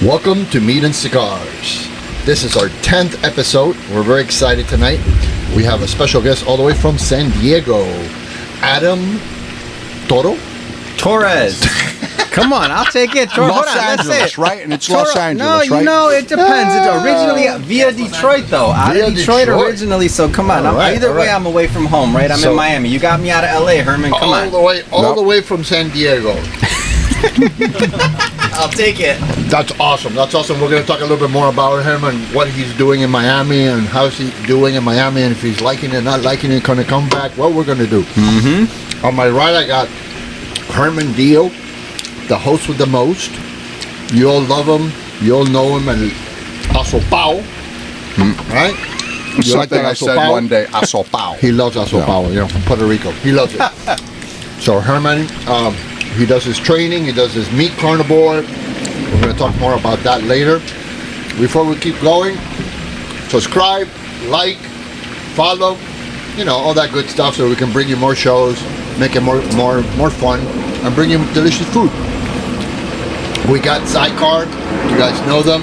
Welcome to Meat and Cigars. This is our 10th episode. We're very excited tonight. We have a special guest all the way from San Diego, Adam Torres. Come on, I'll take it. Los Angeles, right? And it's Los Angeles, right? No, it depends. It's originally via Detroit, though. Out of Detroit originally, so come on. Either way, I'm away from home, right? I'm in Miami. You got me out of L.A., Herman. Come on. All the way from San Diego. I'll take it. That's awesome. That's awesome. We're going to talk a little bit more about him and what he's doing in Miami and how's he doing in Miami and if he's liking it, not liking it, going to come back, what we're going to do. Mm-hmm. On my right, I got Herman Dio, the host with the most. You all love him. You all know him and asopao, right? Something I said one day, asopao. He loves asopao, from Puerto Rico. He loves it. So Herman, he does his training. He does his meat carnivore. We're going to talk more about that later. Before we keep going, subscribe, like, follow, all that good stuff so we can bring you more shows, make it more fun, and bring you delicious food. We got Cigars. You guys know them.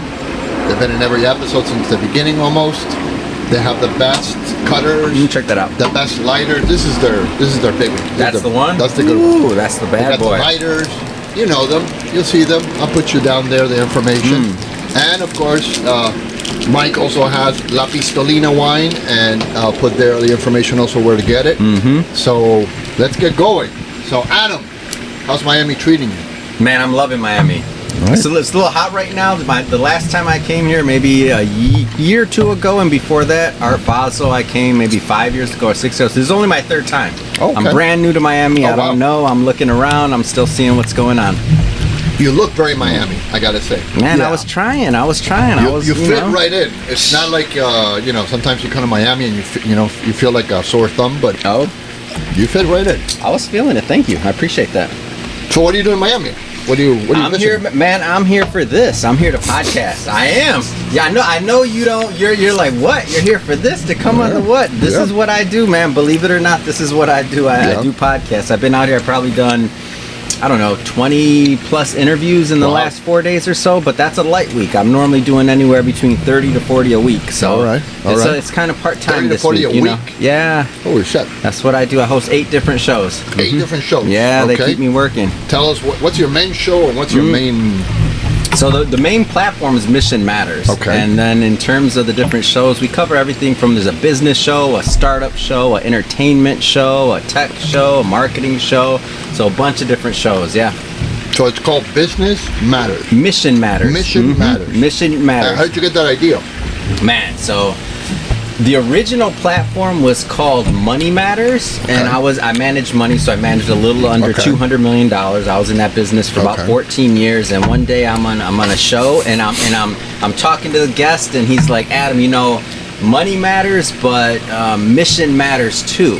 They've been in every episode since the beginning almost. They have the best cutters. You check that out. The best lighters. This is their big one. That's the one? That's the good one. Ooh, that's the bad boy. The lighters. You know them. You'll see them. I'll put you down there, the information. And of course, Mike also has La Pistolina wine, and I'll put there the information also where to get it. So let's get going. So Adam, how's Miami treating you? Man, I'm loving Miami. Right. So it's a little hot right now. The last time I came here, maybe a year or two ago, and before that, Art Basel, I came maybe 5 years ago or 6 years. This is only my third time. Okay. I'm brand new to Miami. I don't know. I'm looking around. I'm still seeing what's going on. You look very Miami, I gotta say. Man, I was trying. You fit right in. It's not like sometimes you come to Miami and you feel like a sore thumb, but you fit right in. I was feeling it. Thank you. I appreciate that. So what are you doing in Miami? What are you I'm here, man. I'm here for this. I'm here to podcast. I am. Yeah, I know you don't. You're like, what? You're here for this to come on the what? This is what I do, man. Believe it or not, this is what I do. I do podcasts. I've been out here. I've probably done, 20 plus interviews in the last 4 days or so, but that's a light week. I'm normally doing anywhere between 30 to 40 a week. So it's kind of part-time 30 to 40 this week, a week? Yeah. Holy shit. That's what I do. I host 8 different shows. 8 different shows? Yeah, they keep me working. Tell us, what's your main show and what's your main... So the main platform is Mission Matters. Okay. And then in terms of the different shows, we cover everything from there's a business show, a startup show, an entertainment show, a tech show, a marketing show. So a bunch of different shows, yeah. So it's called Business Matters. Mission Matters. Mission Matters. Mission Matters. How did you get that idea? Man, so the original platform was called Money Matters, and I managed money, so I managed a little under $200 million. I was in that business for about 14 years, and one day I'm on a show, and I'm talking to the guest, and he's like, Adam, money matters, but mission matters too.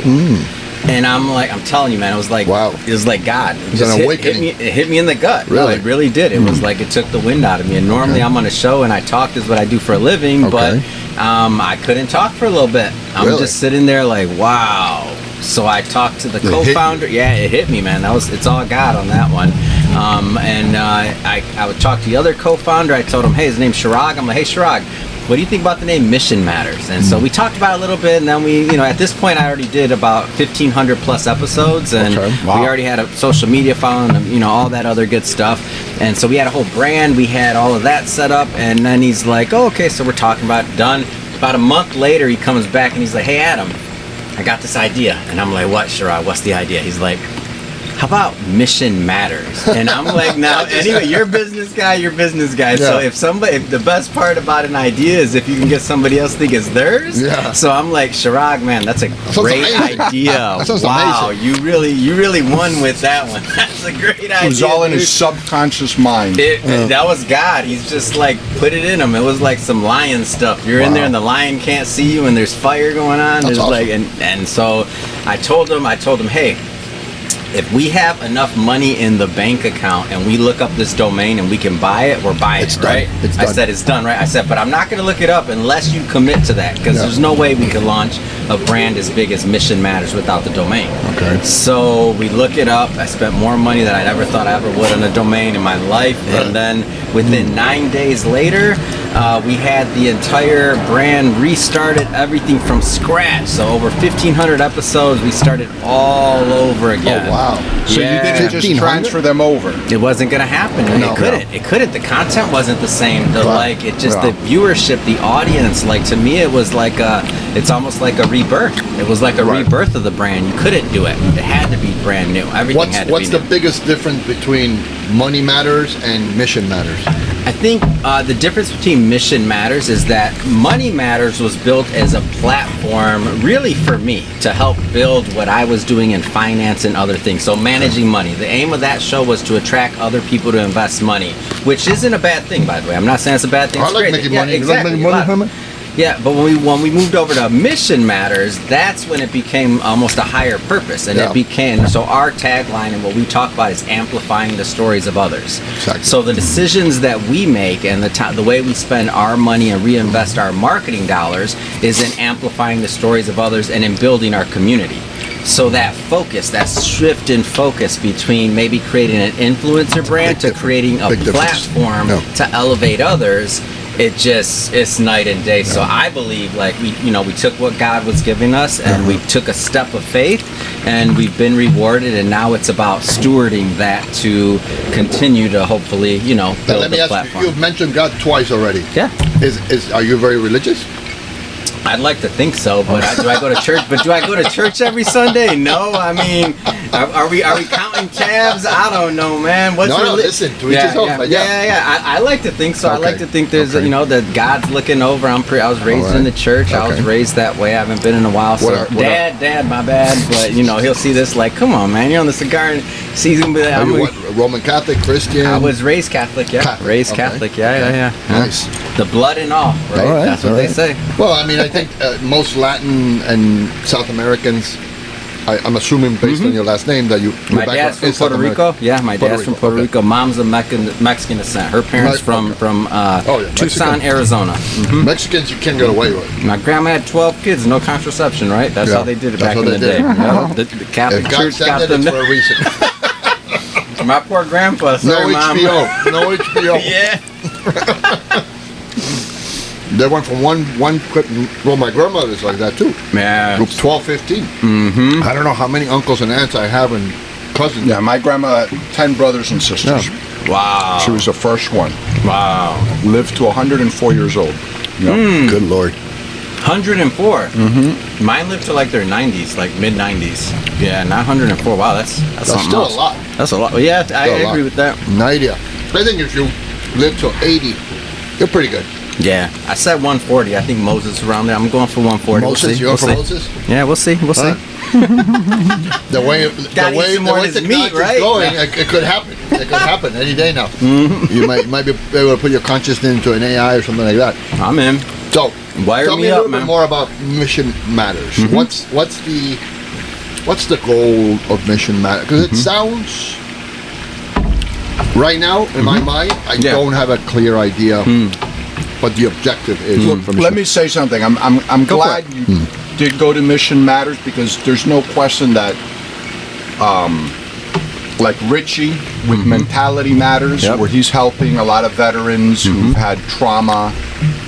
And I'm telling you, man, it was like, wow. It was like God. It was an awakening. It hit me in the gut. Really? It really did. It was like it took the wind out of me. And normally I'm on a show and I talk is what I do for a living, but I couldn't talk for a little bit. I'm just sitting there like, wow. So I talked to the co-founder. Yeah, it hit me, man. It's all God on that one. I would talk to the other co-founder. I told him, hey, his name's Shirag. I'm like, hey, Shirag, what do you think about the name Mission Matters? And so we talked about it a little bit, and then we, at this point I already did about 1,500 plus episodes, and we already had a social media following, all that other good stuff. And so we had a whole brand, we had all of that set up, and then he's like, oh, okay, so we're talking about it, done. About a month later, he comes back and he's like, hey, Adam, I got this idea. And I'm like, what, Shirag, what's the idea? He's like, how about Mission Matters? And I'm like, now, anyway, you're a business guy. Yeah. So if the best part about an idea is if you can get somebody else to think it's theirs. Yeah. So I'm like, Shirag, man, that's a great idea. Wow, amazing. You really won with that one. That's a great idea. It was all in his subconscious mind. That was God. He's just like put it in him. It was like some lion stuff. You're in there and the lion can't see you and there's fire going on. That's awesome. And so I told him, hey, if we have enough money in the bank account and we look up this domain and we can buy it, we're buying it, right? I said, it's done, right? I said, but I'm not going to look it up unless you commit to that, because there's no way we could launch a brand as big as Mission Matters without the domain. Okay. So we look it up. I spent more money than I ever thought I ever would on a domain in my life. Right. And then within 9 days later, we had the entire brand restarted, everything from scratch. So over 1,500 episodes, we started all over again. Oh, wow. So you didn't just 1,500? transfer them over. It wasn't gonna happen. No. It couldn't. It couldn't. The content wasn't the same. The Right. like, it just Yeah. the viewership, the audience. Like to me, it was like it's almost like a rebirth. It was like a Right. rebirth of the brand. You couldn't do it. It had to be brand new. Everything had to What's be the new. biggest difference between Money Matters and Mission Matters? I think the difference between Mission Matters is that Money Matters was built as a platform really for me to help build what I was doing in finance and other things. So managing money. The aim of that show was to attract other people to invest money, which isn't a bad thing, by the way. I'm not saying it's a bad thing. I It's like great. making Yeah, money. Exactly. You like making money, Lot. Herman? Yeah, but when we moved over to Mission Matters, that's when it became almost a higher purpose, and Yeah. it became so our tagline and what we talk about is amplifying the stories of others. Exactly. So the decisions that we make and the way we spend our money and reinvest our marketing dollars is in amplifying the stories of others and in building our community. So that focus, that shift in focus between maybe creating an influencer brand to creating a Big difference. platform Yeah. to elevate others, it's night and day. So I believe like we took what God was giving us and we took a step of faith and we've been rewarded, and now it's about stewarding that to continue to hopefully Now, build let me the ask platform. you, you've mentioned God twice already. Yeah. Are you very religious? I'd like to think so, but do I go to church? But do I go to church every Sunday? No. I mean, are we counting tabs? I don't know, man. What's No, listen, to each his own, but yeah. I like to think so. I like Okay. to think there's Okay. that God's looking over. I was raised All right. in the church. I was Okay. raised that way. I haven't been in a while. So What are- Dad, my bad. But he'll see this like, come on, man, you're on the cigar, and he's gonna be like, Are you what, Roman Catholic, Christian? I was raised Catholic, yeah. Catholic, Raised okay. Catholic, yeah. Nice. The blood and all, right? All right, That's what all they right. say. Well, I mean, I think most Latin and South Americans, I'm assuming based on your last name that your My background dad's from is South Puerto American. Rico. Yeah, my Puerto dad's from Rico, Puerto okay. Rico. Mom's of Mexican descent. Her parents Right, from Tucson, Mexican. Arizona. Mexicans you can't get away with. My grandma had 12 kids, no contraception, right? That's Yeah, how they did it that's back what in the they day. did. Yeah, the Catholic If God Church said got it, them. it's for a reason. My poor grandpa. No Sorry, Mom. HBO. No HBO. Yeah. They went from one. Well, my grandmother's like that too. Yeah. Group 12, 15. Mm-hmm. I don't know how many uncles and aunts I have and cousins. Yeah, my grandma had 10 brothers and sisters. Wow. She was the first one. Wow. Lived to 104 years old. Yeah. Good Lord. 104. Mm-hmm. Mine lived to like their 90s, like mid 90s. Yeah, not 104. Wow, that's something still else. a lot. That's a lot. Well, yeah, I Still a agree lot. with that. No idea. I think if you live till 80, you're pretty good. Yeah, I said 140. I think Moses around there. I'm going for 140. Moses, we'll see. you're We'll for see. Moses? Yeah, we'll see. We'll see. The way Gotta eat some more of this meat, technology right? is going, Yeah. it could happen. It could happen any day now. You might be able to put your consciousness into an AI or something like that. I'm in. So, Wire tell me me a up, little bit man. more about Mission Matters. What's the goal of Mission Matters? Because it sounds right now in my mind, I Yeah. don't have a clear idea what the objective is. For Let me say something. I'm Go glad for you did go to Mission Matters, because there's no question that, like Richie with Mentality Matters, Yep. where he's helping a lot of veterans who've had trauma,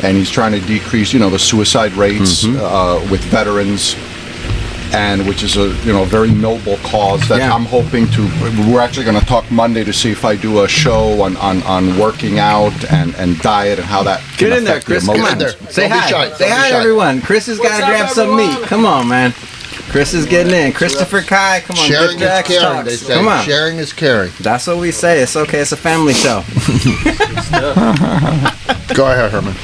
and he's trying to decrease, the suicide rates with veterans. And which is a very noble cause that Yeah. I'm hoping to. We're actually going to talk Monday to see if I do a show on working out and diet and how that can Get in there, affect your Chris. Come on. emotions. Get in there. Say Don't be hi. shy. Say Don't be hi to shy. everyone. Chris has got to grab some meat. Come on, man. Chris is getting in. Christopher Kai, come on. Sharing Get is Jack's caring, talks. they say. Come on. Sharing is caring. That's what we say. It's okay. It's a family show. Go ahead, Herman.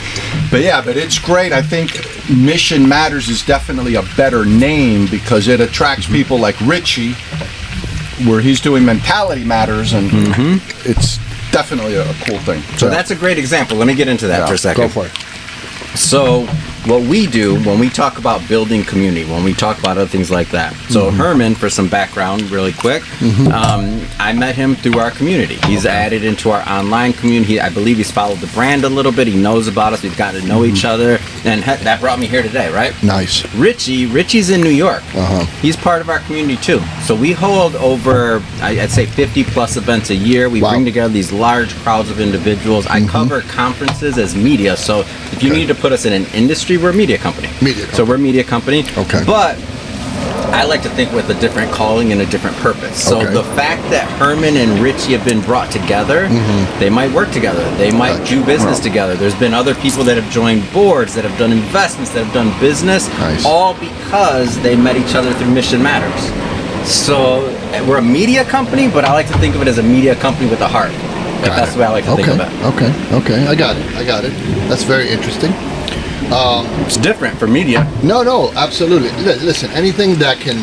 But it's great. I think Mission Matters is definitely a better name because it attracts people like Richie, where he's doing Mentality Matters, and it's definitely a cool thing. So that's a great example. Let me get into that for a second. Go for it. So what we do when we talk about building community, when we talk about other things like that. So Herman, for some background really quick, I met him through our community. He's added into our online community. I believe he's followed the brand a little bit. He knows about us. We've gotten to know each other. And that brought me here today, right? Nice. Richie's in New York. He's part of our community too. So we hold over, I'd say 50 plus events a year. We bring together these large crowds of individuals. I cover conferences as media. So if you need to put us in an industry, we're a media company. So we're a media company. Okay. But I like to think with a different calling and a different purpose. So the fact that Herman and Richie have been brought together, they might work together. They might do business together. There's been other people that have joined boards, that have done investments, that have done business, all because they met each other through Mission Matters. So we're a media company, but I like to think of it as a media company with a heart. That's the way I like to think of it. Okay. I got it. That's very interesting. It's different for media. No, absolutely. Listen, anything that can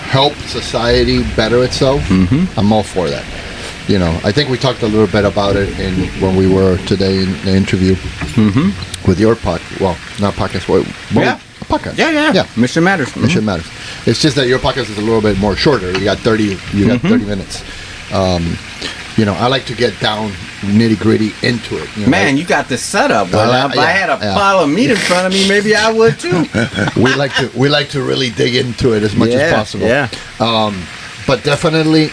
help society better itself, I'm all for that. You know, I think we talked a little bit about it when we were today in the interview with your podcast. Well, not podcast. Podcast. Yeah. Mission Matters. Mission Matters. It's just that your podcast is a little bit more shorter. You got 30 minutes. You know, I like to get down nitty gritty into it. You know, Man, you got this set up. Well, if I had a pile of meat in front of me, maybe I would too. we like to really dig into it as much as possible. Yeah. But definitely,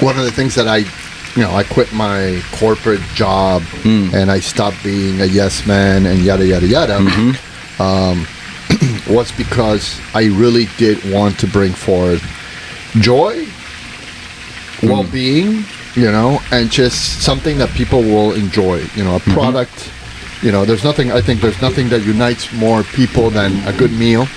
one of the things that I quit my corporate job and I stopped being a yes man and yada yada yada. Was because I really did want to bring forth joy, well-being, you know, and just something that people will enjoy, you know, a product. You know, there's nothing that unites more people than a good meal.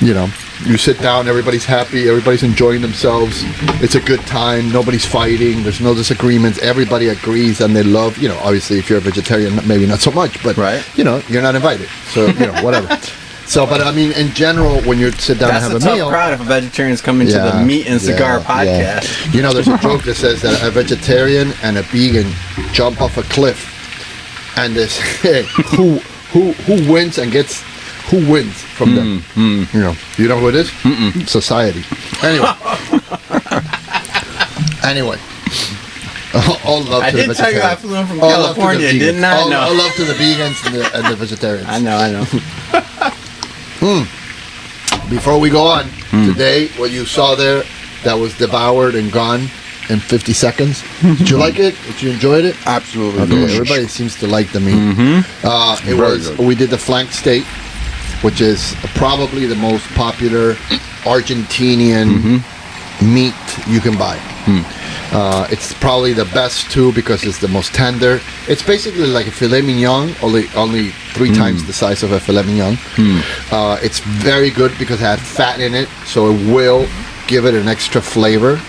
You know, you sit down, everybody's happy, everybody's enjoying themselves, it's a good time, nobody's fighting, there's no disagreements, everybody agrees and they love, you know, obviously if you're a vegetarian, maybe not so much, but you know, you're not invited, so you know, whatever. So, but I mean, in general, when you sit down and have a meal, that's a tough crowd if a vegetarian's coming to the Meat and Cigar podcast. You know, there's a joke that says that a vegetarian and a vegan jump off a cliff, and they say who wins and gets who wins from them. You know who it is? Society. Anyway. All love to the vegetarians. I did tell you I flew in from California, didn't I? All love to the vegans and the vegetarians. I know. Before we go on, today, what you saw there, that was devoured and gone in 50 seconds. Did you like it? Did you enjoy it? Absolutely. Okay, everybody seems to like the meat. We did the flank steak, which is probably the most popular Argentinian meat you can buy. It's probably the best too because it's the most tender. It's basically like a filet mignon, only 3 times the size of a filet mignon. It's very good because it has fat in it, so it will give it an extra flavor.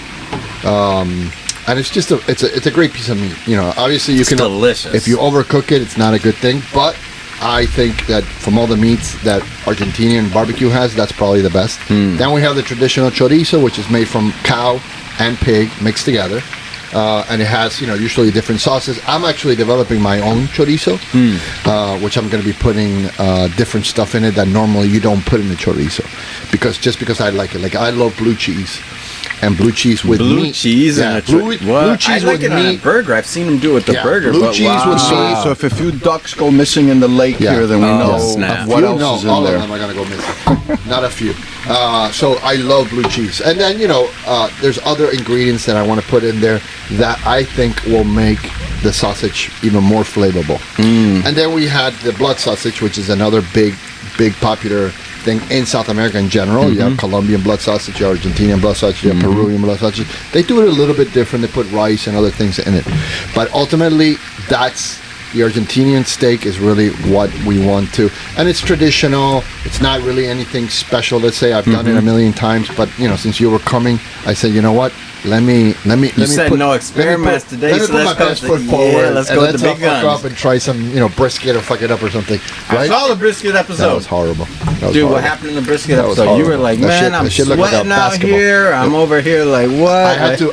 And it's just it's a great piece of meat. You know, obviously you can delicious. If you overcook it, it's not a good thing. But I think that from all the meats that Argentinian barbecue has, that's probably the best. Then we have the traditional chorizo, which is made from cow and pig mixed together, and it has, you know, usually different sauces. I'm actually developing my own chorizo, which I'm going to be putting different stuff in it that normally you don't put in the chorizo, because I like it. Like I love blue cheese. And blue cheese with meat. Blue cheese and blue cheese with meat. On a burger. I've seen them do it with the burger. Blue cheese with meat. So if a few ducks go missing in the lake here, then we know what else is in all there. of them are going to go missing. Not a few. So I love blue cheese. And then, you know, there's other ingredients that I want to put in there that I think will make the sausage even more flavorful. And then we had the blood sausage, which is another big popular thing in South America in general. You have Colombian blood sausage, you have Argentinian blood sausage, you have Peruvian blood sausage. They do it a little bit different. They put rice and other things in it. But ultimately, that's the Argentinian steak is really what we want to. And it's traditional. It's not really anything special. Let's say I've done it a million times. But, you know, since you were coming, I said, you know what? let me You said put, no experiments today, Let me so put my let's go best to- foot yeah, forward. let's and go with the big fuck guns. up and try some, brisket or fuck it up or something. I Right? saw the brisket That episode. was horrible. That was Dude, horrible. what happened in the brisket That was episode? You were horrible. like, That man, shit- I'm that shit looked like a sweating out basketball. here. I'm over here like, what?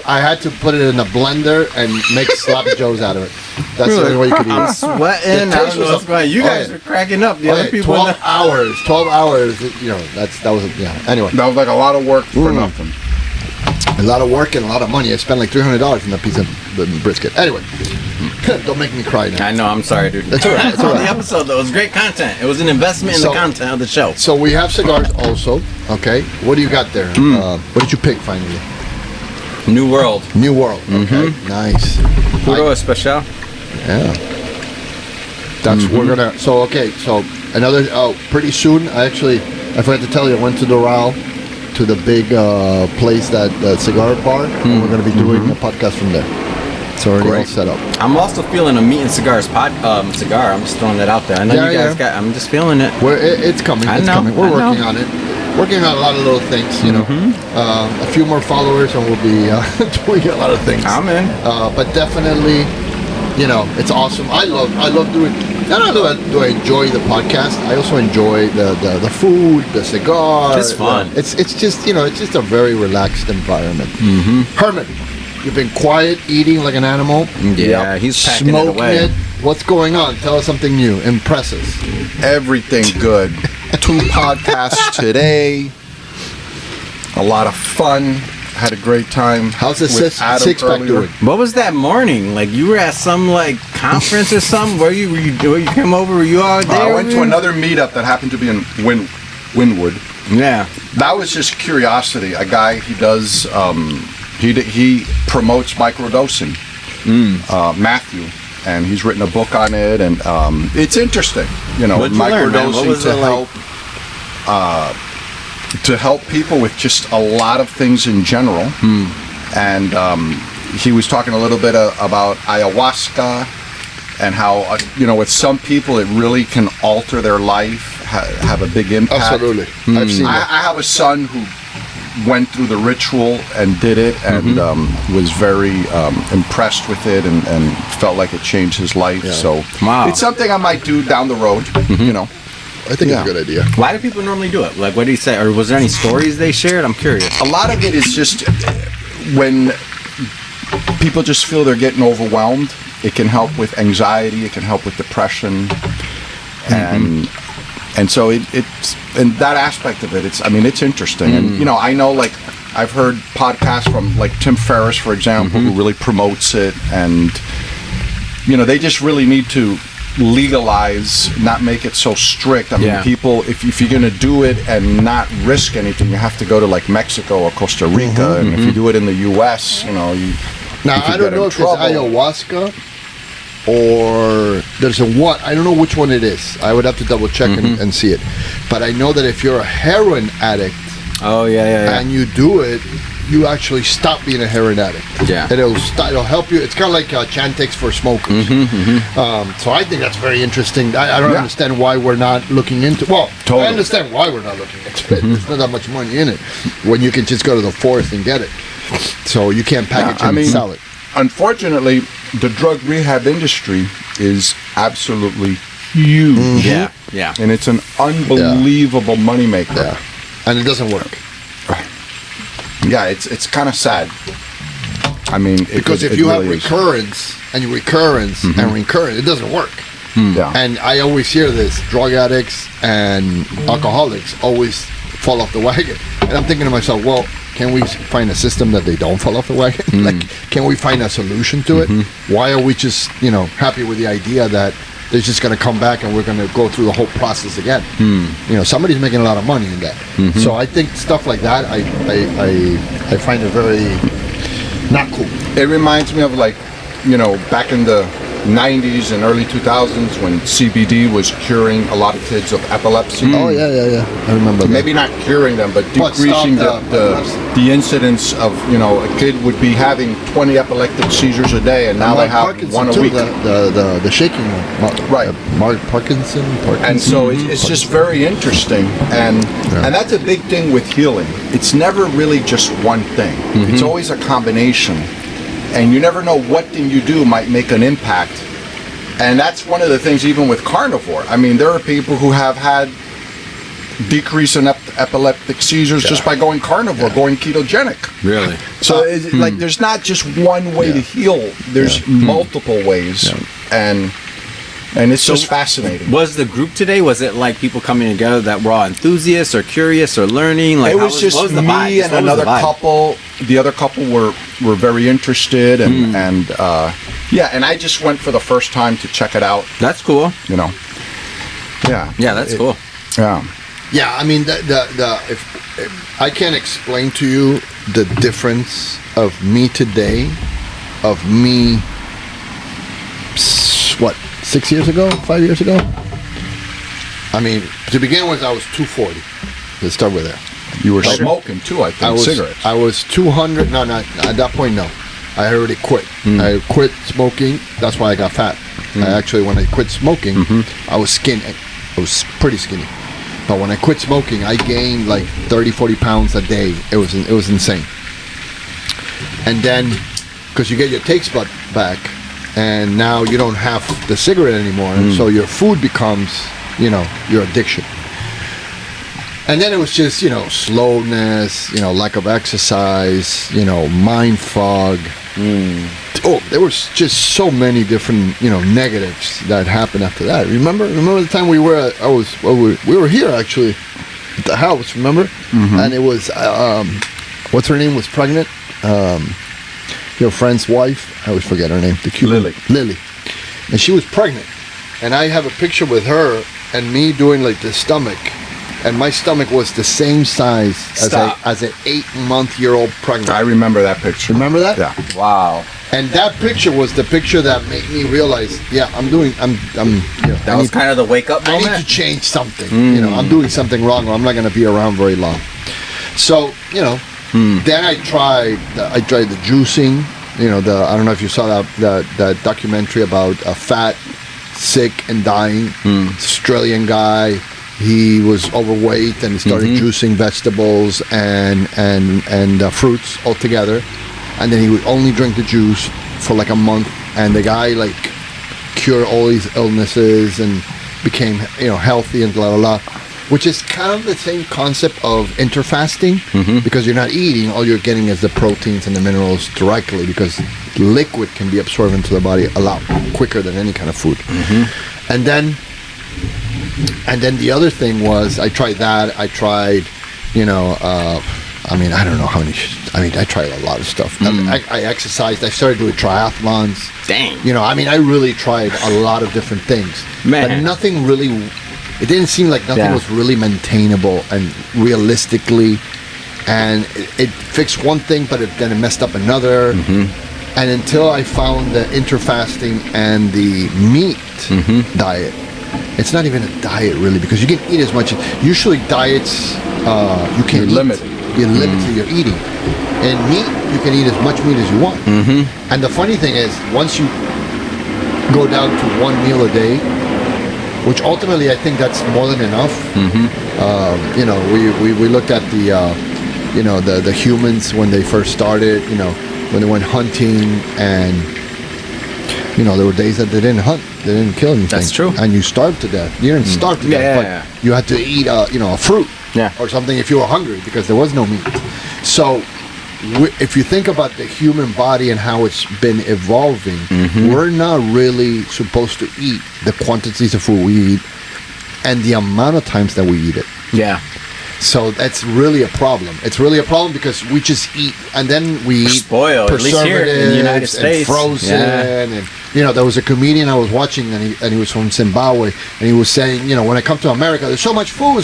I had to put it in a blender and make sloppy joes out of it. That's the only way you could eat I'm it. sweating. The I taste don't know was what's going on. You oh, guys yeah. are cracking up. The other Okay, people. 12 hours. 12 hours. That was anyway. That was like a lot of work for nothing. A lot of work and a lot of money. I spent like $300 on that piece of brisket. Anyway, don't make me cry now. I know. I'm sorry, dude. It's all right. It's all On right. the episode, though, it was great content. It was an investment in the So- content of the show. So we have cigars also. Okay, what do you got there? What did you pick finally? New World. New World. Okay, nice. Puro Especial. Yeah. That's we're gonna. So another. Pretty soon. I forgot to tell you. I went to Doral, to the big place that cigar bar, and we're gonna be doing a podcast from there. So we're all set up. I'm also feeling a meat and cigars cigar. I'm just throwing that out there. I know Yeah, you guys yeah. I'm just feeling it. It's coming. I It's know, coming. We're I know. working on it. Working on a lot of little things. A few more followers, and we'll be doing a lot of things. I'm in. But definitely, it's awesome. I love doing. Not only do I enjoy the podcast, I also enjoy the food, the cigar. It's fun. It's just it's just a very relaxed environment. Herman, you've been quiet, eating like an animal. Yeah, he's packing it Smoking away. it. What's going on? Tell us something new. Impress us. Everything good. 2 podcasts today. A lot of fun. Had a great time. How's the with Adam six pack earlier. doing? What was that morning? Like you were at some conference or something? Where you came over? Were you all there? I went to another meetup that happened to be in Wynwood. Yeah. That was just curiosity. A guy, he does, he promotes microdosing, Matthew, and he's written a book on it, and it's interesting, What'd you learn, man? What microdosing was to it like? help, to help people with just a lot of things in general. And he was talking a little bit about ayahuasca and how, with some people it really can alter their life, have a big impact. Absolutely. I've seen that. I have a son who went through the ritual and did it and was very impressed with it and felt like it changed his life. Yeah. So Wow. it's something I might do down the road, I think Yeah. it's a good idea. Why do people normally do it? Like, what did he say? Or was there any stories they shared? I'm curious. A lot of it is just when people just feel they're getting overwhelmed. It can help with anxiety. It can help with depression, and so it's and that aspect of it. It's interesting, and I know I've heard podcasts from Tim Ferriss, for example, who really promotes it, and they just really need to legalize, not make it so strict. People, if you're going to do it and not risk anything, you have to go to Mexico or Costa Rica, and if you do it in the U.S., you Now, could I don't get know in if trouble. it's ayahuasca or there's I don't know which one it is. I would have to double check and see it. But I know that if you're a heroin addict Oh, yeah. and you do it, you actually stop being a heroin addict. Yeah. And it'll help you. It's kind of like Chantix for smokers. So I think that's very interesting. I don't Yeah. understand why we're not looking into. Well, Totally. I understand why we're not looking into it. There's not that much money in it when you can just go to the forest and get it. So you can't package it and sell it. Unfortunately, the drug rehab industry is absolutely huge. Yeah. And it's an unbelievable moneymaker. Yeah, and it doesn't work Yeah, it's kind of sad. because if it you have really is. recurrence and recurrence and recurrence, it doesn't work. Yeah. And I always hear this: drug addicts and alcoholics always fall off the wagon. And I'm thinking to myself, well, can we find a system that they don't fall off the wagon? Can we find a solution to it? Why are we just, happy with the idea that they're just going to come back and we're going to go through the whole process again? Somebody's making a lot of money in that. So I think stuff like that, I find it very not cool. It reminds me of back in the 90s and early 2000s when CBD was curing a lot of kids of epilepsy. Oh yeah. I remember that. Maybe not curing them, but decreasing the incidence of, a kid would be having 20 epileptic seizures a day, and now they have Parkinson one a too, week. The shaking one. Right. Mark Parkinson. And so it's just very interesting, and that's a big thing with healing. It's never really just one thing. It's always a combination, and you never know what thing you do might make an impact. And that's one of the things even with carnivore. I mean, there are people who have had decrease in epileptic seizures just by going carnivore, going ketogenic. Really? So it's like there's not just one way to heal. There's multiple ways, and it's just fascinating. Was the group today? Was it like people coming together that were all enthusiasts or curious or learning? Like, it was just what was the me vibe? and another couple. The other couple were very interested, and and I just went for the first time to check it out. That's cool. Yeah, that's cool. Yeah. Yeah, I mean, if I can't explain to you the difference of me today, of me, 6 years ago, 5 years ago? I mean, to begin with, I was 240. Let's start with that. You were smoking too, I think, cigarettes. I was 200. No, at that point, no. I had already quit. I quit smoking. That's why I got fat. When I quit smoking, I was skinny. I was pretty skinny. But when I quit smoking, I gained like 30, 40 pounds a day. It was insane. And then, because you get your taste bud back, and now you don't have the cigarette anymore, and so your food becomes, your addiction. And then it was just, slowness, lack of exercise, mind fog. Oh, there was just so many different, negatives that happened after that. Remember the time we were here actually at the house, remember? And it was, what's her name, was pregnant? Your friend's wife, I always forget her name. The Cuban Lily. And she was pregnant. And I have a picture with her and me doing like the stomach. And my stomach was the same size as an 8-month-old pregnant. I remember that picture. Remember that? Yeah. Wow. And that picture was the picture that made me realize, that was kind of the wake up moment. I need to change something. I'm doing something wrong, or I'm not going to be around very long. So, then I tried the juicing. I don't know if you saw that documentary about a fat, sick, and dying Australian guy. He was overweight and he started juicing vegetables and fruits all together, and then he would only drink the juice for like a month, and the guy like cured all these illnesses and became healthy and blah blah blah, which is kind of the same concept of interfasting, because you're not eating, all you're getting is the proteins and the minerals directly, because liquid can be absorbed into the body a lot quicker than any kind of food. And then the other thing was, I tried that. I tried, I don't know how many. I tried a lot of stuff. I exercised. I started doing triathlons. Dang. I really tried a lot of different things. Man. But nothing really. It didn't seem like nothing was really maintainable and realistically. And it fixed one thing, but then it messed up another. And until I found the interfasting and the meat diet. It's not even a diet really, because you can eat as much. Usually diets, you can limit. You're limited your eating. And meat, you can eat as much meat as you want. And the funny thing is, once you go down to one meal a day, which ultimately I think that's more than enough. We looked at the humans when they first started. When they went hunting, and there were days that they didn't hunt. They didn't kill anything. That's true. And you starved to death. You didn't starve to death, but you had to eat, a fruit or something if you were hungry, because there was no meat. So, if you think about the human body and how it's been evolving, we're not really supposed to eat the quantities of food we eat and the amount of times that we eat it. Yeah. So that's really a problem. It's really a problem because we just eat, and then we eat spoiled, at least here in the United States, and frozen, and there was a comedian I was watching, and he was from Zimbabwe, and he was saying, when I come to America, there's so much food,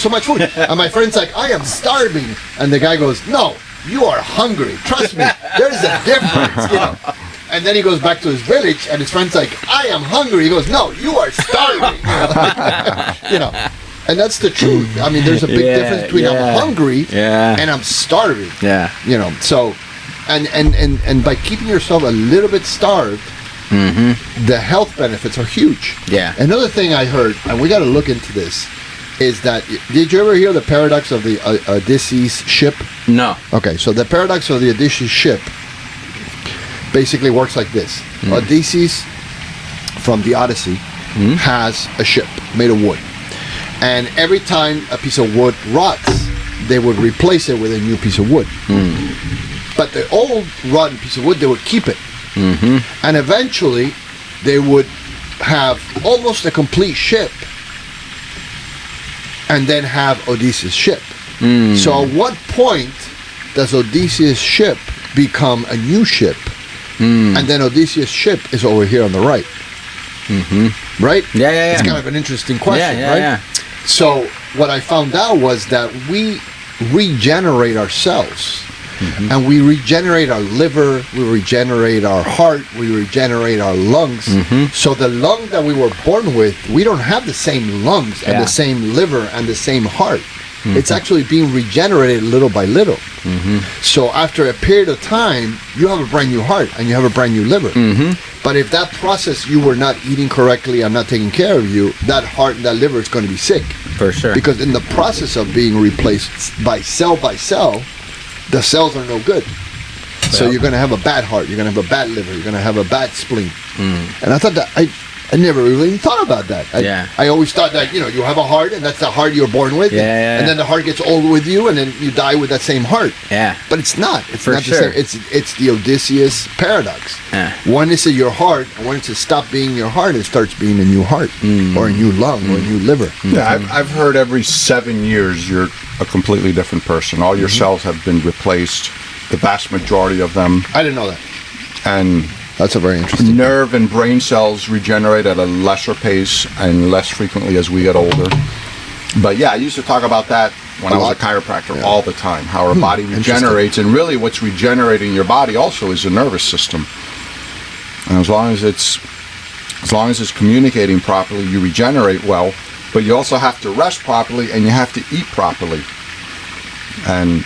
and my friend's like, I am starving, and the guy goes, no, you are hungry. Trust me, there's a difference, and then he goes back to his village, and his friend's like, "I am hungry." He goes, "No, you are starving." You know, and that's the truth. I mean, there's a big difference between I'm hungry and I'm starving. Yeah. You know, so, and by keeping yourself a little bit starved, the health benefits are huge. Yeah. Another thing I heard, and we got to look into this, is that, did you ever hear the paradox of the Odysseus ship? No. Okay, so the paradox of the Odysseus ship basically works like this. Odysseus, from the Odyssey, has a ship made of wood. And every time a piece of wood rots, they would replace it with a new piece of wood. But the old rotten piece of wood, they would keep it. And eventually, they would have almost a complete ship and then have Odysseus' ship. So at what point does Odysseus' ship become a new ship? And then Odysseus' ship is over here on the right. Right? Yeah. It's kind of an interesting question, right? Yeah. So what I found out was that we regenerate ourselves. And we regenerate our liver, we regenerate our heart, we regenerate our lungs. So the lung that we were born with, we don't have the same lungs and the same liver and the same heart. It's actually being regenerated little by little. So after a period of time, you have a brand new heart and you have a brand new liver. But if that process, you were not eating correctly, I'm not taking care of you, that heart and that liver is going to be sick. For sure. Because in the process of being replaced by cell, the cells are no good. So you're going to have a bad heart, you're going to have a bad liver, you're going to have a bad spleen. And I thought that, I never really even thought about that. I always thought that, you have a heart, and that's the heart you're born with. And then the heart gets old with you, and then you die with that same heart. But it's not. It's not the same. It's the Odysseus paradox. One is your heart, and one is to stop being your heart and starts being a new heart, or a new lung, or a new liver. Yeah, I've heard every 7 years you're a completely different person. All your cells have been replaced, the vast majority of them. I didn't know that. And that's a very interesting nerve and brain cells regenerate at a lesser pace and less frequently as we get older. But yeah, I used to talk about that when I was a chiropractor all the time, how our body regenerates, and really what's regenerating your body also is the nervous system. And as long as it's communicating properly, you regenerate well, but you also have to rest properly and you have to eat properly. And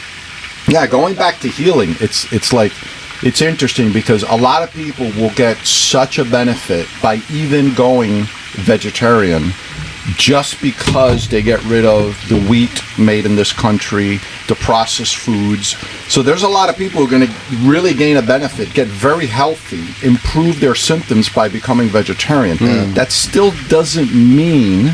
yeah, going back to healing, it's interesting because a lot of people will get such a benefit by even going vegetarian just because they get rid of the wheat made in this country, the processed foods. So there's a lot of people who are going to really gain a benefit, get very healthy, improve their symptoms by becoming vegetarian. That still doesn't mean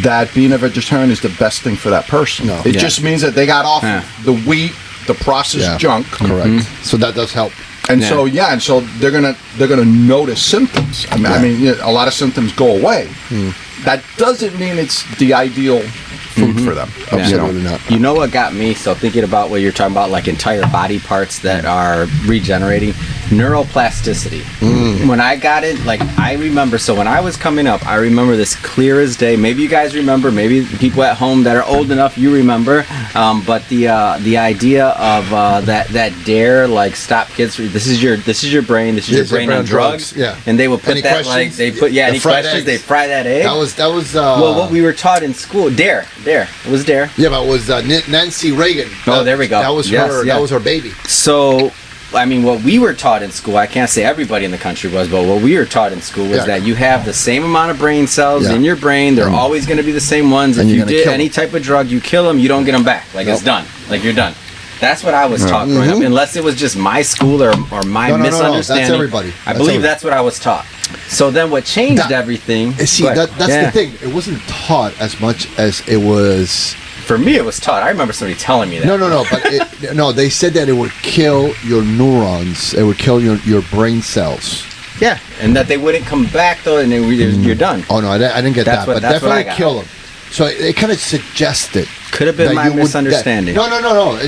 that being a vegetarian is the best thing for that person. No. It just means that they got off the wheat, the processed junk. Correct. So that does help. And so they're gonna notice symptoms. I mean, a lot of symptoms go away. That doesn't mean it's the ideal food for them. Absolutely not. You know what got me? So thinking about what you're talking about, like entire body parts that are regenerating, neuroplasticity. When I got it, like I remember. So when I was coming up, I remember this clear as day. Maybe you guys remember. Maybe people at home that are old enough, you remember. But the idea of that dare, like stop kids. This is your brain. This is your brain on drugs. Yeah. And they would put any that questions? like they put any questions. Eggs. They fry that egg. That was well, what we were taught in school. Dare. It was dare. Yeah, but it was Nancy Reagan. There we go. That was her. That was her baby. So, I mean, what we were taught in school, I can't say everybody in the country was, but what we were taught in school was that you have the same amount of brain cells in your brain. They're always going to be the same ones. If you did any type of drug, you kill them, you don't get them back. Like it's done. Like you're done. That's what I was taught growing up, unless it was just my school or my misunderstanding. That's everybody. I believe that's what I was taught. So then what changed everything... See, that's the thing. It wasn't taught as much as it was... For me, it was taught. I remember somebody telling me that. No. But they said that it would kill your neurons. It would kill your brain cells. Yeah, and that they wouldn't come back though, and you're done. Oh no, I didn't get that. But definitely kill them. So it kind of suggested. Could have been my misunderstanding. No.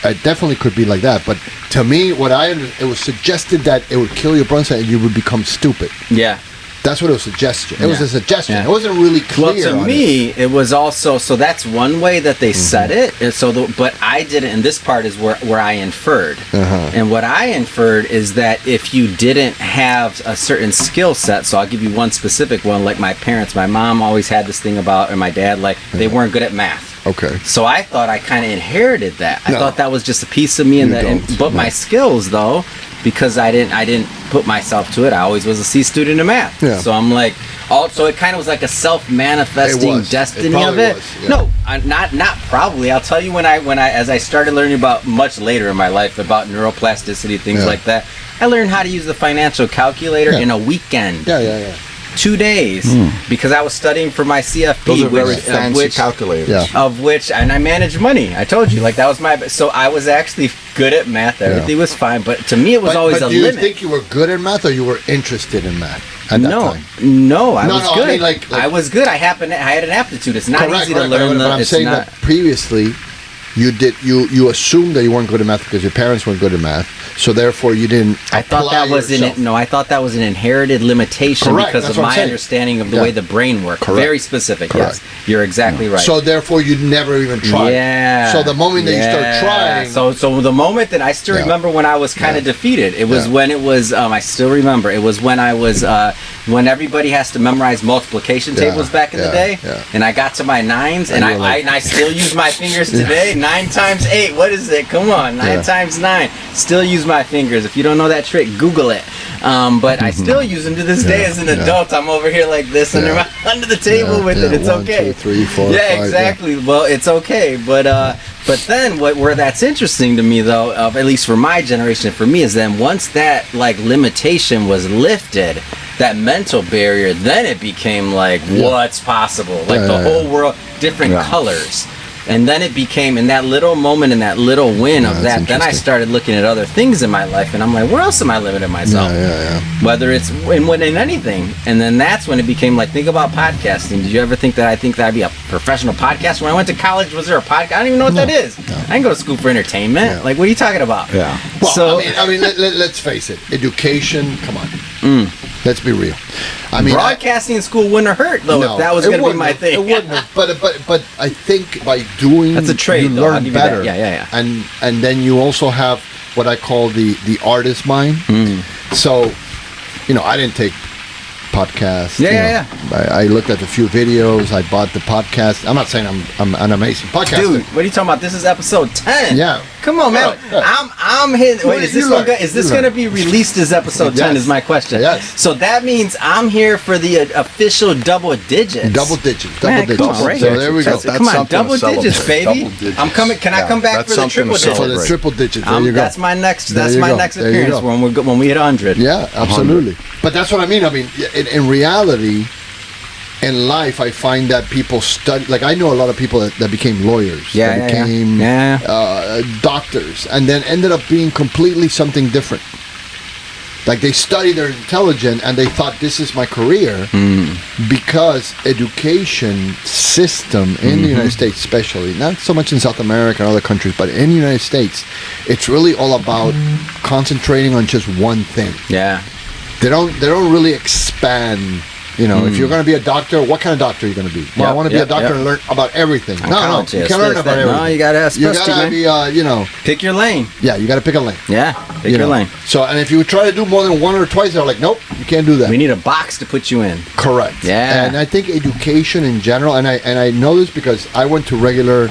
It definitely could be like that. But to me, it was suggested that it would kill your brain cells and you would become stupid. Yeah. That's what it was suggestion. It was Yeah. a suggestion. Yeah. It wasn't really clear. Well, to on me, it was also so that's one way that they said it. And so, but I didn't. And this part is where I inferred. And what I inferred is that if you didn't have a certain skill set, so I'll give you one specific one. Like my parents, my mom always had this thing about, and my dad, like they weren't good at math. Okay. So I thought I kind of inherited that. I No. thought that was just a piece of me, and You that. don't. But my skills, though, because I didn't put myself to it. I always was a C student in math. Yeah. So I'm like, also it kind of was like a self-manifesting It was. destiny It of probably it. was, yeah. No, not probably. I'll tell you when I as I started learning about much later in my life about neuroplasticity, things Yeah. like that. I learned how to use the financial calculator Yeah. in a weekend. Yeah. 2 days because I was studying for my CFP. Those are very which- fancy calculators. Yeah. of which, and I managed money. I told you, like that was my. So I was actually good at math. Everything was fine, but to me, it was always but a do you limit. think you were good at math, or you were interested in math at that No, time? no, I No, was no, I good. mean, like- I was good. I had an aptitude. It's not easy to learn. But I'm it's saying not, that previously, you assumed that you weren't good at math because your parents weren't good at math, so therefore you didn't. I thought apply that was yourself. I thought that was an inherited limitation Correct, because that's of what I'm my saying. understanding of the Yeah. way the brain works. Correct. Very specific. Correct. Yes, you're exactly right. So therefore, you never even tried. Yeah. So the moment that you start trying, So the moment that I still Yeah. remember when I was kind of defeated. It was Yeah. when it was. I still remember. It was when I was. When everybody has to memorize multiplication Yeah, tables back in the yeah, day, yeah. and I got to my nines, and And you're like- I still use my fingers today. 9 times 8. What is it? Come on, 9 Yeah. times 9. Still use my fingers. If you don't know that trick, Google it. But I still use them to this day as an adult. I'm over here like this and Yeah. under the table Yeah, with it. yeah, It's 1, okay. 2, 3, 4, Yeah, 5, exactly. Well, it's okay, but then where that's interesting to me though, at least for my generation, for me, is then once that like limitation was lifted, that mental barrier, then it became like what's possible, like the whole world, different colors. And then it became, in that little moment, in that little win of that's that, then I interesting. started looking at other things in my life, and I'm like, where else am I limiting myself? Yeah. Whether it's in anything. And then that's when it became like, think about podcasting. Did you ever think that I'd be a professional podcaster? When I went to college, was there a podcast? I don't even know what that is. I didn't go to school for entertainment. Yeah. Like, what are you talking about? Yeah. Well, So, I mean, let's face it. Education, come on. Let's be real. I mean, broadcasting in school wouldn't have hurt, though, no, if that was it going to be wouldn't my have. thing. It wouldn't have. But I think by doing, That's a trade, you though. I'll learn give you that. better. Yeah. And then you also have what I call the artist mind. So, I didn't take podcasts. Yeah. I looked at a few videos. I bought the podcast. I'm not saying I'm an amazing podcaster. Dude, what are you talking about? This is episode 10. Yeah. Come on, man. Right. I'm hitting. Well, Wait, is you this learn. You going learn. to be released as episode 10? Yes. Is my question. Yes. So that means I'm here for the official double digits. Double digits. Man, Double digits. come on, right. So there we go. That's Come on, something double to celebrate. digits, baby. Double digits. I'm coming. Can I come back that's for the something triple to digits? For the celebrate. triple digits. There you go. That's my next. There That's you my go. next There you appearance go. when we hit 100. Yeah, absolutely. But that's what I mean. I mean, in reality, in life, I find that people study. Like I know a lot of people that became lawyers, that became doctors, and then ended up being completely something different. Like they studied, they're intelligent, and they thought this is my career because education system in the United States, especially not so much in South America and other countries, but in the United States, it's really all about concentrating on just one thing. Yeah. They don't really expand. If you're going to be a doctor, what kind of doctor are you going to be? Well, I want to be a doctor and learn about everything. No, you can't learn about everything. No, you got to You got to be, pick your lane. yeah, you got to pick a lane. Yeah, pick your lane. So, and if you try to do more than one or twice, they're like, nope, you can't do that. We need a box to put you in. Correct. Yeah. And I think education in general, and I know this because I went to regular,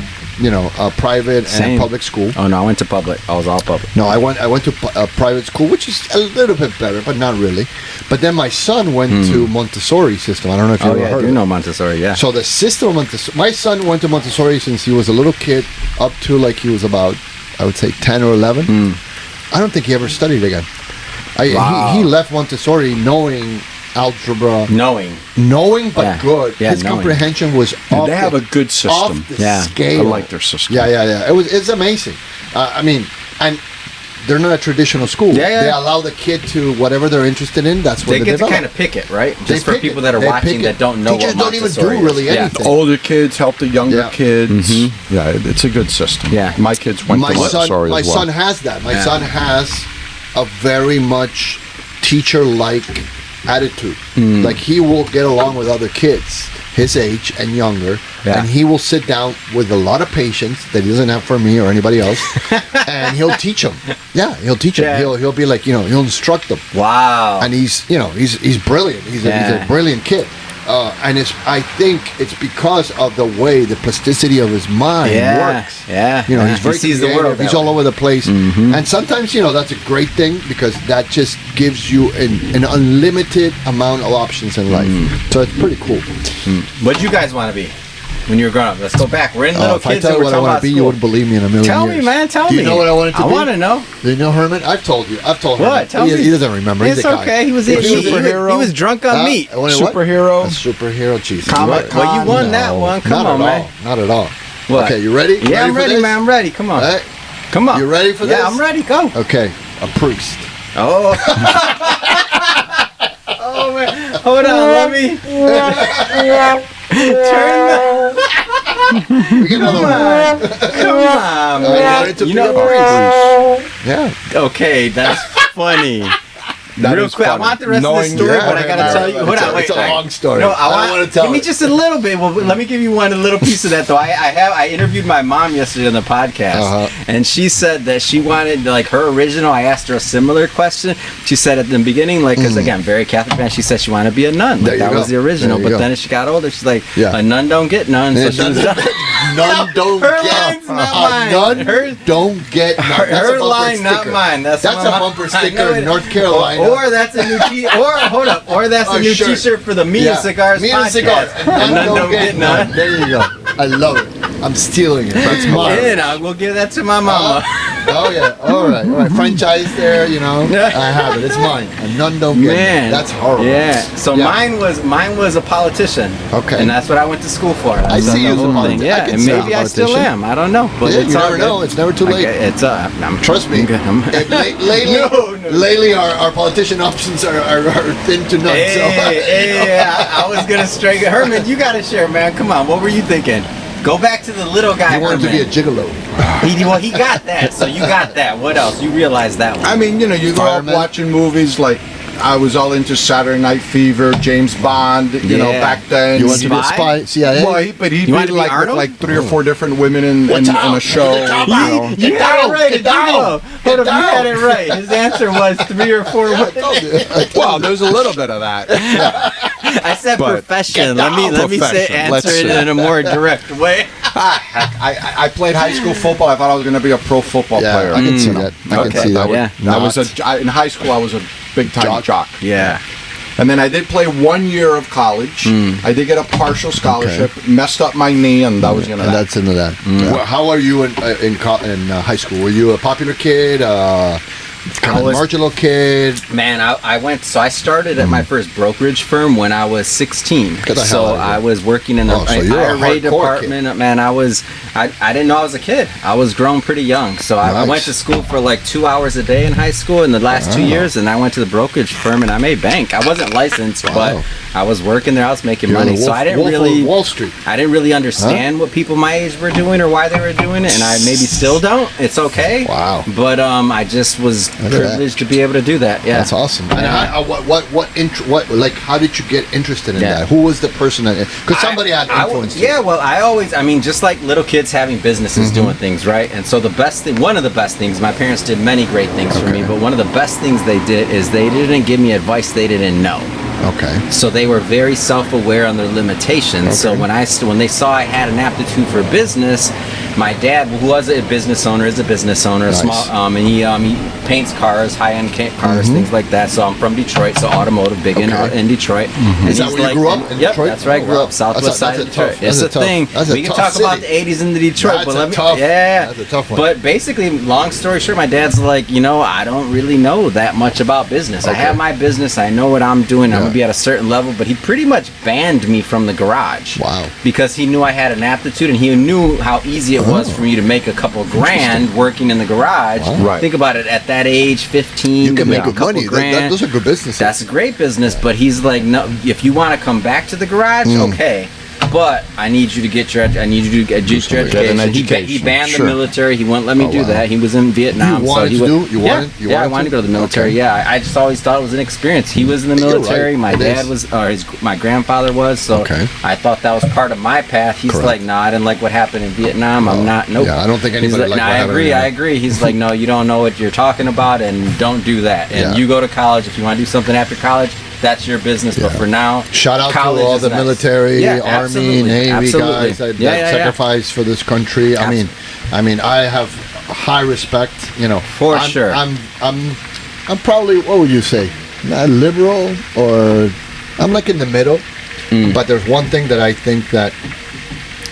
private Same. and public school. Oh no, I went to public. I was all public. No, I went to private school, which is a little bit better, but not really. But then my son went to Montessori system. I don't know if you ever I heard do of it. know Montessori. Yeah. So the system of Montessori, my son went to Montessori since he was a little kid, up to like he was about, I would say 10 or 11. I don't think he ever studied again. Wow. He left Montessori knowing algebra, knowing. but good. Yeah, His knowing. comprehension was And off they have the, a good system. off the Yeah. scale. I like their system. Yeah. It's amazing. And they're not a traditional school. Yeah. They allow the kid to whatever they're interested in. That's what They get to develop. kind of pick it, right? They Just for pick people it. that are They watching pick that it. don't know Teachers what don't even Montessori do really is. Yeah. anything. The older kids help the younger Yeah. kids. Yeah, it's a good system. Yeah. My kids went to Montessori my as well. son has that. My Yeah. son has a very much teacher-like attitude. Like he will get along with other kids his age and younger, and he will sit down with a lot of patience that he doesn't have for me or anybody else, and he'll teach them. Yeah, he'll teach them. He'll be like, he'll instruct them. Wow. And he's brilliant. He's a brilliant kid. And I think it's because of the way the plasticity of his mind works. Yeah. He's very he sees the world. He's all over the place. And sometimes, that's a great thing because that just gives you an unlimited amount of options in life. So it's pretty cool. What did you guys want to be when you were growing up? Let's go back. We're in little if kids I tell and you we're what I talking want about to be, school. you wouldn't believe me in a million Tell years. me, man. Tell Do me. you know what I wanted to be? I want to know. Do you know Herman? I've told you. I've told What? Herman. Tell me. He doesn't remember. It's He's a guy. okay. He was If he, he was a superhero. he was drunk on meat. Superhero. A superhero, Jesus. Comic Well, you won that one. Come on, man. Not at all. What? Okay, you ready? Yeah, I'm for ready, this? man. I'm ready. Come on. All right. Come on. You ready for this? Yeah, I'm ready. Go. Okay, a priest. Oh. Oh, man. Hold on. Let me turn the... We get another one. Come on, I man. wanted to You be know, a priest. Yeah. okay, that's funny. That Real is quick, I funny. want the rest Knowing of the story, you- but I gotta tell you. Hold on, wait. It's a long story. No, I don't want to tell Give me it. just a little bit. Well, let me give you a little piece of that though. I interviewed my mom yesterday on the podcast, and she said that she wanted her original. I asked her a similar question. She said at the beginning, because again, very Catholic man. She said she wanted to be a nun. There you That go. was the original. There you But go. then as she got older, she's like, Yeah. a nun don't get none. So she was done. None don't Her get. line's not A mine. nun Her- don't get. None. That's a Her bumper line, not sticker. mine. That's a my- bumper I sticker know in it. North Carolina. Or that's a new or that's a new shirt. T-shirt for the Me Yeah. and Cigars Me and podcast. Cigars. And none don't get none. There you go. I love it. I'm stealing it. That's mine. Yeah, we'll give that to my mama. Oh yeah. All right. Franchise there. I have it. It's mine. And none don't get Man, none. That's horrible. Yeah. So Yeah. mine was a politician. Okay. And that's what I went to school for. That's see you the as a whole politician. thing. I Yeah, can and see you as maybe a I still politician. am. I don't know. But Yeah, it's you all never good. know. It's never too late. It's I'm Trust me. I'm good. Lately, our politician options are thin to none. Hey, I was gonna straight Herman. You gotta share, man. Come on. What were you thinking? Go back to the little guy. He wanted to be a gigolo. He got that. So you got that. What else? You realize that one. I mean, you grow up Fireman. watching movies like I was all into Saturday Night Fever, James Bond, Yeah. back then. You want to be a spy? CIA? Well, he'd You be wanted to be like with Arnold? like 3 or 4 different women in a show. You had it right. Hold up, you had it right. His answer was 3 or 4 women. Well, there's a little bit of that. I said But profession. Let me say profession. Let's answer it see. in a more direct way. I played high school football. I thought I was going to be a pro football Yeah, player. I can see that. I Okay. can see that. Yeah. In high school, I was a big time jock. Yeah. And then I did play 1 year of college. I did get a partial scholarship. Messed up my knee, and that was And gonna. that's into that. Well, how are you in high school? Were you a popular kid? Kind of was- marginal kid? Man, I started at my first brokerage firm when I was 16. Get the hell So out of here. I was working in the Oh, so you're a IRA hardcore department. Man, I didn't know I was a kid. I was grown pretty young. So I Nice. went to school for like 2 hours a day in high school in the last 2 years, and I went to the brokerage firm and I made bank. I wasn't licensed, but I was working there. I was making You're money. the So Wolf- I didn't Wolf of really Wall Street. I didn't really understand what people my age were doing or why they were doing it, and I maybe still don't. It's okay. Wow. But I just was Look at that. privileged to be able to do that. Yeah. That's awesome. And how did you get interested in Yeah. that? Who was the person that? Because somebody had influence. you. Yeah, well, just like little kids having businesses doing things, right? And so one of the best things, my parents did many great things for me, but one of the best things they did is they didn't give me advice they didn't know. Okay. So they were very self-aware on their limitations. So when they saw I had an aptitude for business, my dad, who was a business owner, is a business owner, Nice. small, and he paints cars, high-end cars, things like that. So I'm from Detroit, so automotive, big in Detroit. And Is that he's where you grew up, in Yep, Detroit? that's where I Oh, grew wow. up, southwest side of Detroit. That's It's a tough- thing. that's a We can tough talk about city. the 80s in the Detroit, That's but that's a tough one. But basically, long story short, my dad's like, I don't really know that much about business. I Okay. have my business, I know what I'm doing, I'm Yeah. gonna be at a certain level, but he pretty much banned me from the garage. Wow. Because he knew I had an aptitude and he knew how easy it was for me to make a couple grand working in the garage. Wow. Right. Think about it, at that age, 15, You can to make a good couple money. grand. Those are good businesses. That's a great business, but he's like, no, if you want to come back to the garage, okay. but I need you to get your education. He banned the military. He wouldn't let me do that. He was in Vietnam. You wanted to do? Yeah, I wanted to go to the military. Okay. Yeah, I just always thought it was an experience. He was in the military. Right. My dad was, or my grandfather was. So I thought that was part of my path. He's like, no, I didn't like what happened in Vietnam. I'm not. Nope. Yeah, I don't think anybody liked what happened. I agree. He's like, no, you don't know what you're talking about, and don't do that. And you go to college if you want to do something after college. That's your business, but for now, shout out to all the military, Army, Navy guys that sacrifice for this country. I mean, I have high respect. You know, for sure. I'm probably, what would you say, not liberal, or I'm like in the middle. But there's one thing that I think that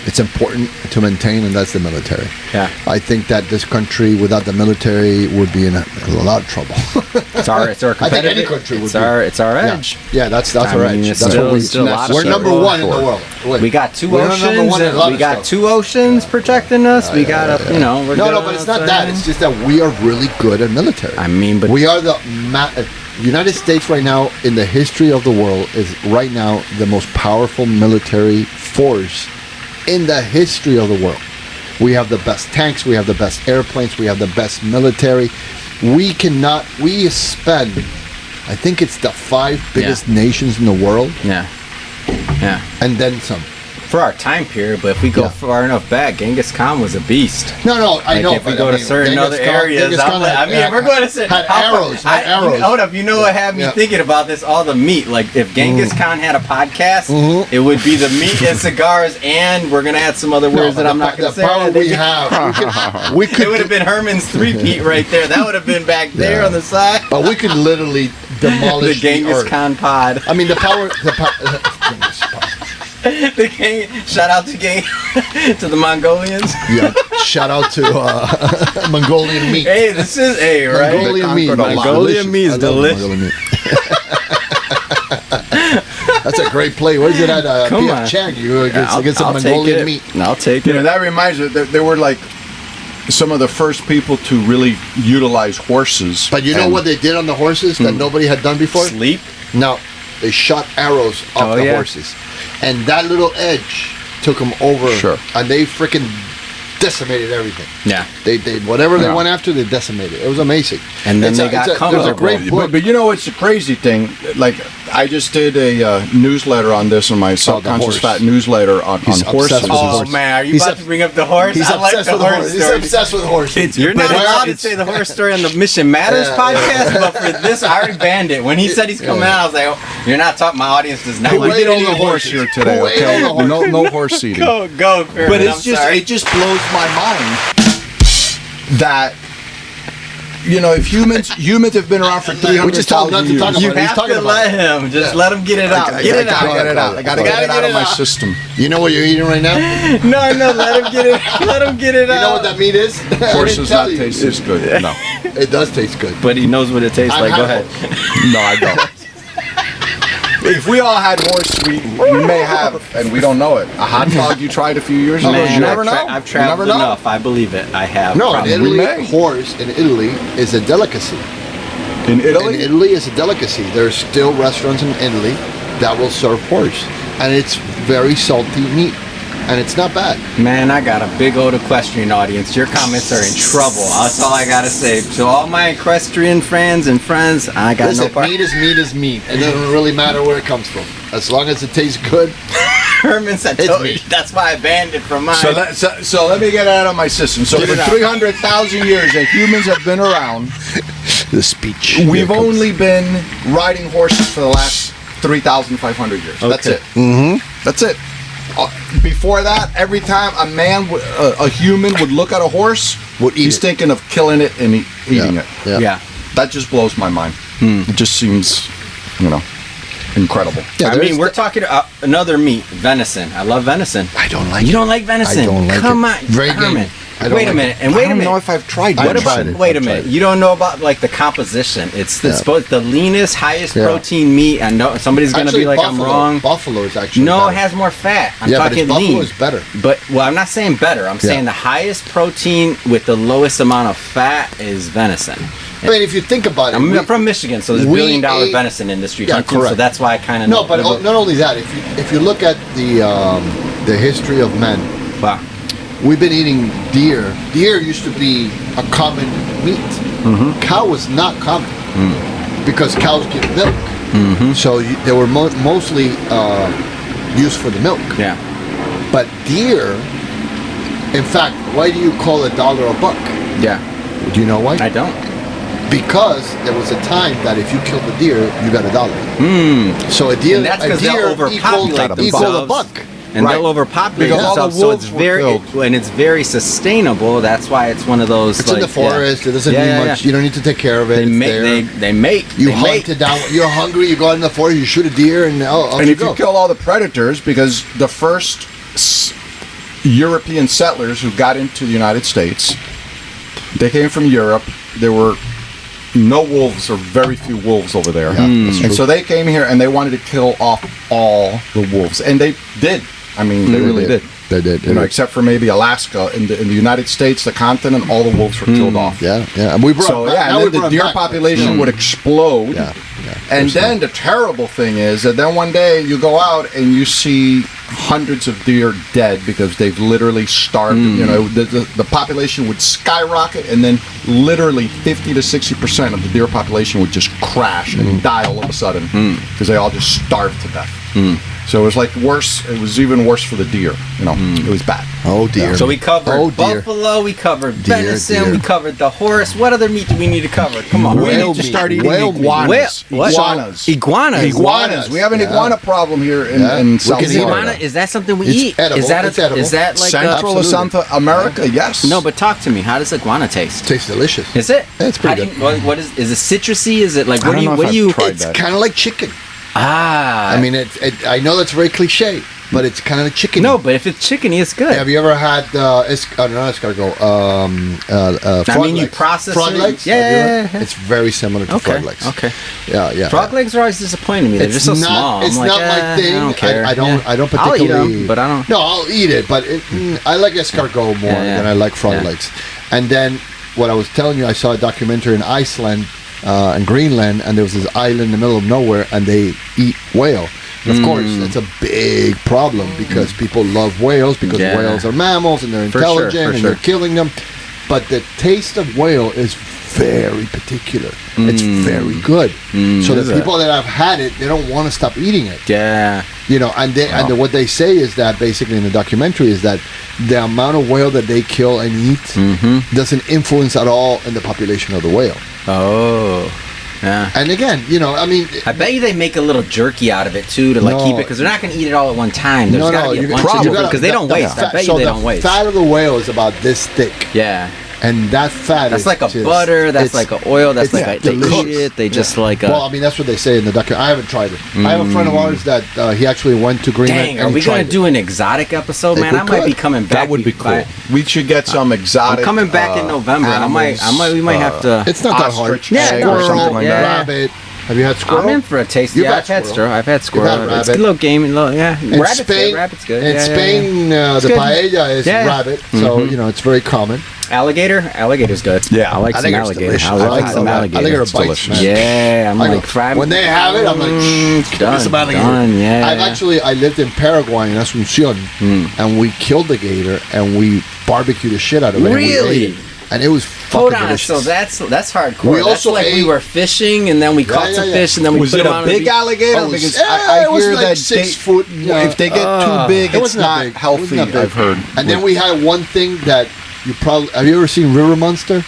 it's important to maintain, and that's the military. Yeah. I think that this country without the military would be in a lot of trouble. It's our competitive. I think any country would be. It's our edge. Yeah, that's our edge. That's what we're number one in the world. We got two oceans. We got two oceans protecting us. We got we're no, but it's not that. It's just that we are really good at military. I mean, but we are the United States right now in the history of the world is right now the most powerful military force in the history of the world. We have the best tanks, we have the best airplanes, we have the best military. We spend, I think it's the 5 biggest nations in the world. Yeah. And then some. For our time period, but if we go far enough back, Genghis Khan was a beast. No, I know. If we go to certain other areas, if we're going to had arrows. Hold up, you know what had me thinking about this? All the meat. Like if Genghis Khan had a podcast, it would be the meat and cigars, and we're gonna add some other words that I'm not gonna say. The power we have, it would have been Herman's 3-peat right there. That would have been back there on the side. But we could literally demolish the Genghis Khan pod. I mean, the power. The gang, shout out to to the Mongolians. Yeah, shout out to Mongolian meat. Hey, this is right. Mongolian meat is delicious. That's a great play. What is it at PF Chang? You get some Mongolian meat. I'll take it. You know, that reminds me. They were like some of the first people to really utilize horses. But you know what they did on the horses that nobody had done before? Sleep? No, they shot arrows off the horses. And that little edge took them over. Sure. And they freaking decimated everything. Yeah. They whatever they went after, they decimated. It was amazing. And then they got there's a great book. But you know what's the crazy thing? Like, I just did a newsletter on this on my Subconscious Fat newsletter on horses. Oh, man. Are you about to bring up the horse? He's obsessed with the horse. He's obsessed with horses. You're not allowed to say the horse story on the Mission Matters podcast, but for this, I already banned it. When he said he's coming out, I was like, oh, you're not talking, my audience does not like it. We don't know horse here today, okay? No horse eating. Go, Kermit. But it just blows my mind that, you know, if humans have been around for 300,000 years. You have to let him. Just let him get it out. Get it out. I gotta get it out of my system. You know what you're eating right now? No. Let him get it. Let him get it out. You know what that meat is? Horse does not taste as good. No, it does taste good. But he knows what it tastes like. Go ahead. No, I don't. If we all had horse, we may have, and we don't know it. A hot dog you tried a few years ago, you never know. I've traveled enough. I believe it. I have. No, in Italy, horse in Italy is a delicacy. In Italy? In Italy, it's a delicacy. There's still restaurants in Italy that will serve horse, and it's very salty meat, and it's not bad. Man, I got a big old equestrian audience. Your comments are in trouble. That's all I gotta say. To all my equestrian fans and friends, I got no part. Meat is meat is meat. It doesn't really matter where it comes from, as long as it tastes good. Herman said, that's why I banned it from mine. So let me get out of my system. So for 300,000 years that humans have been around, the speech. We've only been riding horses for the last 3,500 years. Okay. That's it. Mm-hmm. That's it. Before that, every time a human would look at a horse, he's thinking of killing it and eating it. Yeah. That just blows my mind. It just seems, incredible. Yeah, I mean, we're talking another meat, venison. I love venison. I don't like it. You don't like venison? I don't like it. Come on, Very Herman. Wait a minute. I don't know if I've tried it. Wait a minute. You don't know about like the composition. It's the leanest, highest protein meat. I know somebody's going to be like, I'm wrong. Buffalo is actually better. It has more fat. I'm talking but lean. Buffalo is better. But I'm not saying better. I'm saying the highest protein with the lowest amount of fat is venison. I mean, if you think about it, I'm from Michigan, so there's $1 billion venison industry. Yeah, correct. So that's why I kind of but not only that. If you look at the the history of men. Wow. We've been eating deer. Deer used to be a common meat. Cow was not common because cows give milk. So they were mostly used for the milk. Yeah. But deer, in fact, why do you call $1 a buck? Yeah. Do you know why? I don't. Because there was a time that if you killed a deer, you got $1. So a deer, And that's 'cause a deer they'll overpopulate equaled a themselves. buck. And Right. they'll overpopulate Because all the themselves, so it's wolves were very killed. and it's very sustainable. That's why it's one of those. It's in the forest. It doesn't need much. You don't need to take care of it. They It's make. there. They make. You they hunt make. it down. You're hungry. You go out in the forest. You shoot a deer, and off And you if you go. kill all the predators, because the first European settlers who got into the United States, they came from Europe. There were no wolves or very few wolves over there. Yeah, that's true. And so they came here and they wanted to kill off all the wolves. And they did. I mean, they really did. They did. You know, except for maybe Alaska. In the United States, the continent, all the wolves were killed off. Yeah, yeah. And we brought So it back. yeah, Now and we then the brought it deer back. population would explode. Yeah, yeah. And then the terrible thing is that then one day you go out and you see hundreds of deer dead because they've literally starved. You know, the population would skyrocket, and then literally 50 to 60% of the deer population would just crash and die all of a sudden because they all just starved to death. So it was like worse. It was even worse for the deer. You know, it was bad. Oh dear. So we covered dear. buffalo, we covered Deer, venison, deer. we covered the horse. What other meat do we need to cover? Come on. We Whale need to meat. start eating Whale meat. iguanas. What? Iguanas. Iguanas. Iguanas. We have an Yeah. iguana problem here in, Yeah. in We South can eat Florida. Iguana, is that something we It's eat? edible. Is that It's edible. Is that like Central or Absolutely. South America? Yes. no? But talk to me. How does iguana taste? Tastes delicious. Is it? Yeah, it's pretty How do you- what is it citrusy? Is it like I what do don't you know if what do you? I've tried It's that. kind of like chicken. Ah, I mean, I know that's very cliche, but it's kind of like chicken. no, but if it's chickeny, it's good. Have you ever had? Not escargot. Frog mean, you legs. process frog it? legs. Yeah, Have you yeah, ever- yeah. It's very similar to Okay, frog legs. okay. Yeah, yeah. Frog yeah. legs are always disappointing me. They're just so not, small. It's I'm not like, my thing. I don't care. I don't. Yeah. I don't I'll eat particularly. 'em, but I don't. No, I'll eat it, but I like escargot more Yeah, yeah. than I like frog Yeah. legs. And then what I was telling you, I saw a documentary in Iceland and Greenland, and there was this island in the middle of nowhere, and they eat whale. And of course, that's a big problem because people love whales because Yeah. whales are mammals and they're For sure, intelligent for and sure. they're killing them. But the taste of whale is very particular. It's very good. So Is the it? people that have had it, they don't want to stop eating it. Yeah. You know, and what they say is that basically in the documentary is that the amount of whale that they kill and eat doesn't influence at all in the population of the whale. Oh. Yeah. And again, you know, I mean, I bet you they make a little jerky out of it too to like No. keep it because they're not going to eat it all at one time. There's no, got to no, be a you bunch gotta- of different because they don't the waste. I fat- bet you so they the don't waste. fat of the whale is about this thick, Yeah. and that fat That's is like a just- butter. That's it's- like an oil. That's it's like a, they cook delicious. it. They just like a. Well, I mean, that's what they say in the documentary. I haven't tried it. I have a friend of ours that he actually went to Greenland. Dang, and are he we tried gonna it. do an exotic episode, If man? we I might be could. coming back. That would be cool. We should get some exotic. I'm coming back in November. Animals, We might have to. It's not that hard. ostrich Yeah, egg no, or Squirrel, something like yeah. that. rabbit. Have you had squirrel? I'm in for a taste. You've Yeah, had I've had squirrel. squirrel. I've had squirrel. had It's a rabbit. little gamey. Yeah, In rabbit's Spain, good. Rabbit's good. In Yeah, Spain, It's the good. paella is Yeah. rabbit, so you know it's very common. Alligator's good. Yeah. I like some Alligator's alligator. delicious. I I like like some that. alligator. Alligator It's bites, delicious. man. Yeah, I'm I like go- fried. when they have it, I'm like, give me done, some alligator. done. Yeah. I lived in Paraguay in Asunción, and we killed the gator and we barbecued the shit out of it. and we Really? ate it. And it was fucking Hold on, delicious. so that's hardcore. We That's also like we ate- were fishing and then we caught yeah, some yeah. fish and then we Was put it them a on big alligator? Oh, Because yeah, I it was hear like that 6 foot. if they get too big, It it's wasn't that not big. It healthy. wasn't that big. I've heard. And then we had one thing that you probably have you ever seen River Monster?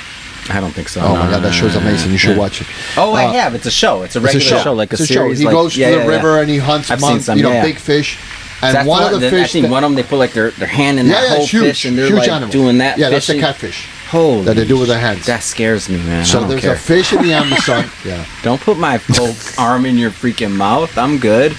I don't think so. Oh no, my god, that show's amazing. You should watch it. Oh, I Uh, have. It's a show. It's a It's a regular show. show, like a It's a series. show. He like, goes to the river and he hunts I've seen some, yeah. big fish. And That's one of the fish. I think one of them they put like their hand in that whole it's huge, fish and they're huge like animal. doing that. Yeah, that's the fishing. catfish Holy that they do with their hands. That scares me, man. So I don't there's care. a fish in the Amazon. Yeah. Don't put my full arm in your freaking mouth. I'm good.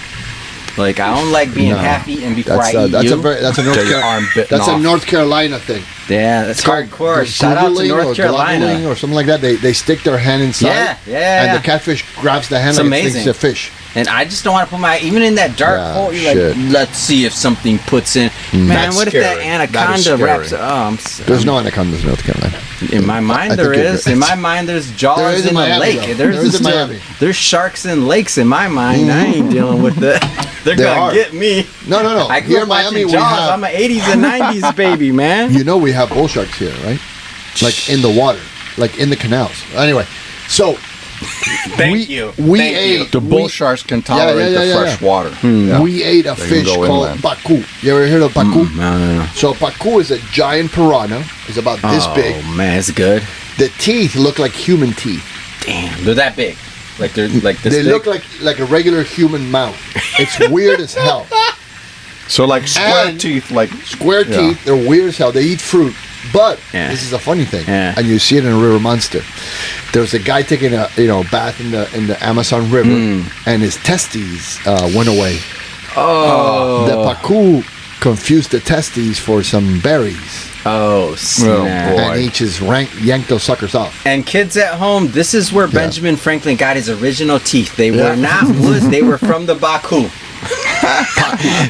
Like I don't like being No. half eaten before I eat That's you. a North Get your arm bitten That's a off. North Carolina thing. Yeah, that's hardcore. They're Shout out to googling North or Carolina. globbling or something like that. They stick their hand inside. Yeah, yeah, And yeah. the catfish grabs the hand It's like amazing. it's a fish. And I just don't want to put my, even in that dark hole, you're shit. like, let's see if something puts in. Man, That's what if that scary. anaconda wraps? There's no anacondas in North Carolina. In my mind, there is. In my mind, there's There jaws is in in a Miami, lake. though. There is in still- Miami. There's sharks in lakes in my mind. I ain't dealing with that. They're There gonna are. get me. No. I grew Here up in Miami, watching we Jaws. have. I'm an 80s and 90s baby, man. You know, we have bull sharks here, right? Like in the water, like in the canals. Anyway, so Thank you. We Thank ate you. The bull sharks can tolerate the fresh water. We ate a They can fish go called inland. pacu. You ever heard of pacu? No. So pacu is a giant piranha. It's about this big. Oh man, it's good. The teeth look like human teeth. Damn, they're that big. Like they're like this They big. look like a regular human mouth. It's weird as hell. So like square And- teeth, like Square Yeah. teeth. They're weird as hell. They eat fruit. But Yeah. this is a funny thing, Yeah. and you see it in River Monster. There's a guy taking a bath in the Amazon River, and his testes went away. Oh. The pacu confused the testes for some berries, Oh snap. boy. and he just yanked those suckers off. And kids at home, this is where Benjamin Franklin got his original teeth. They were not woods, they were from the Baku.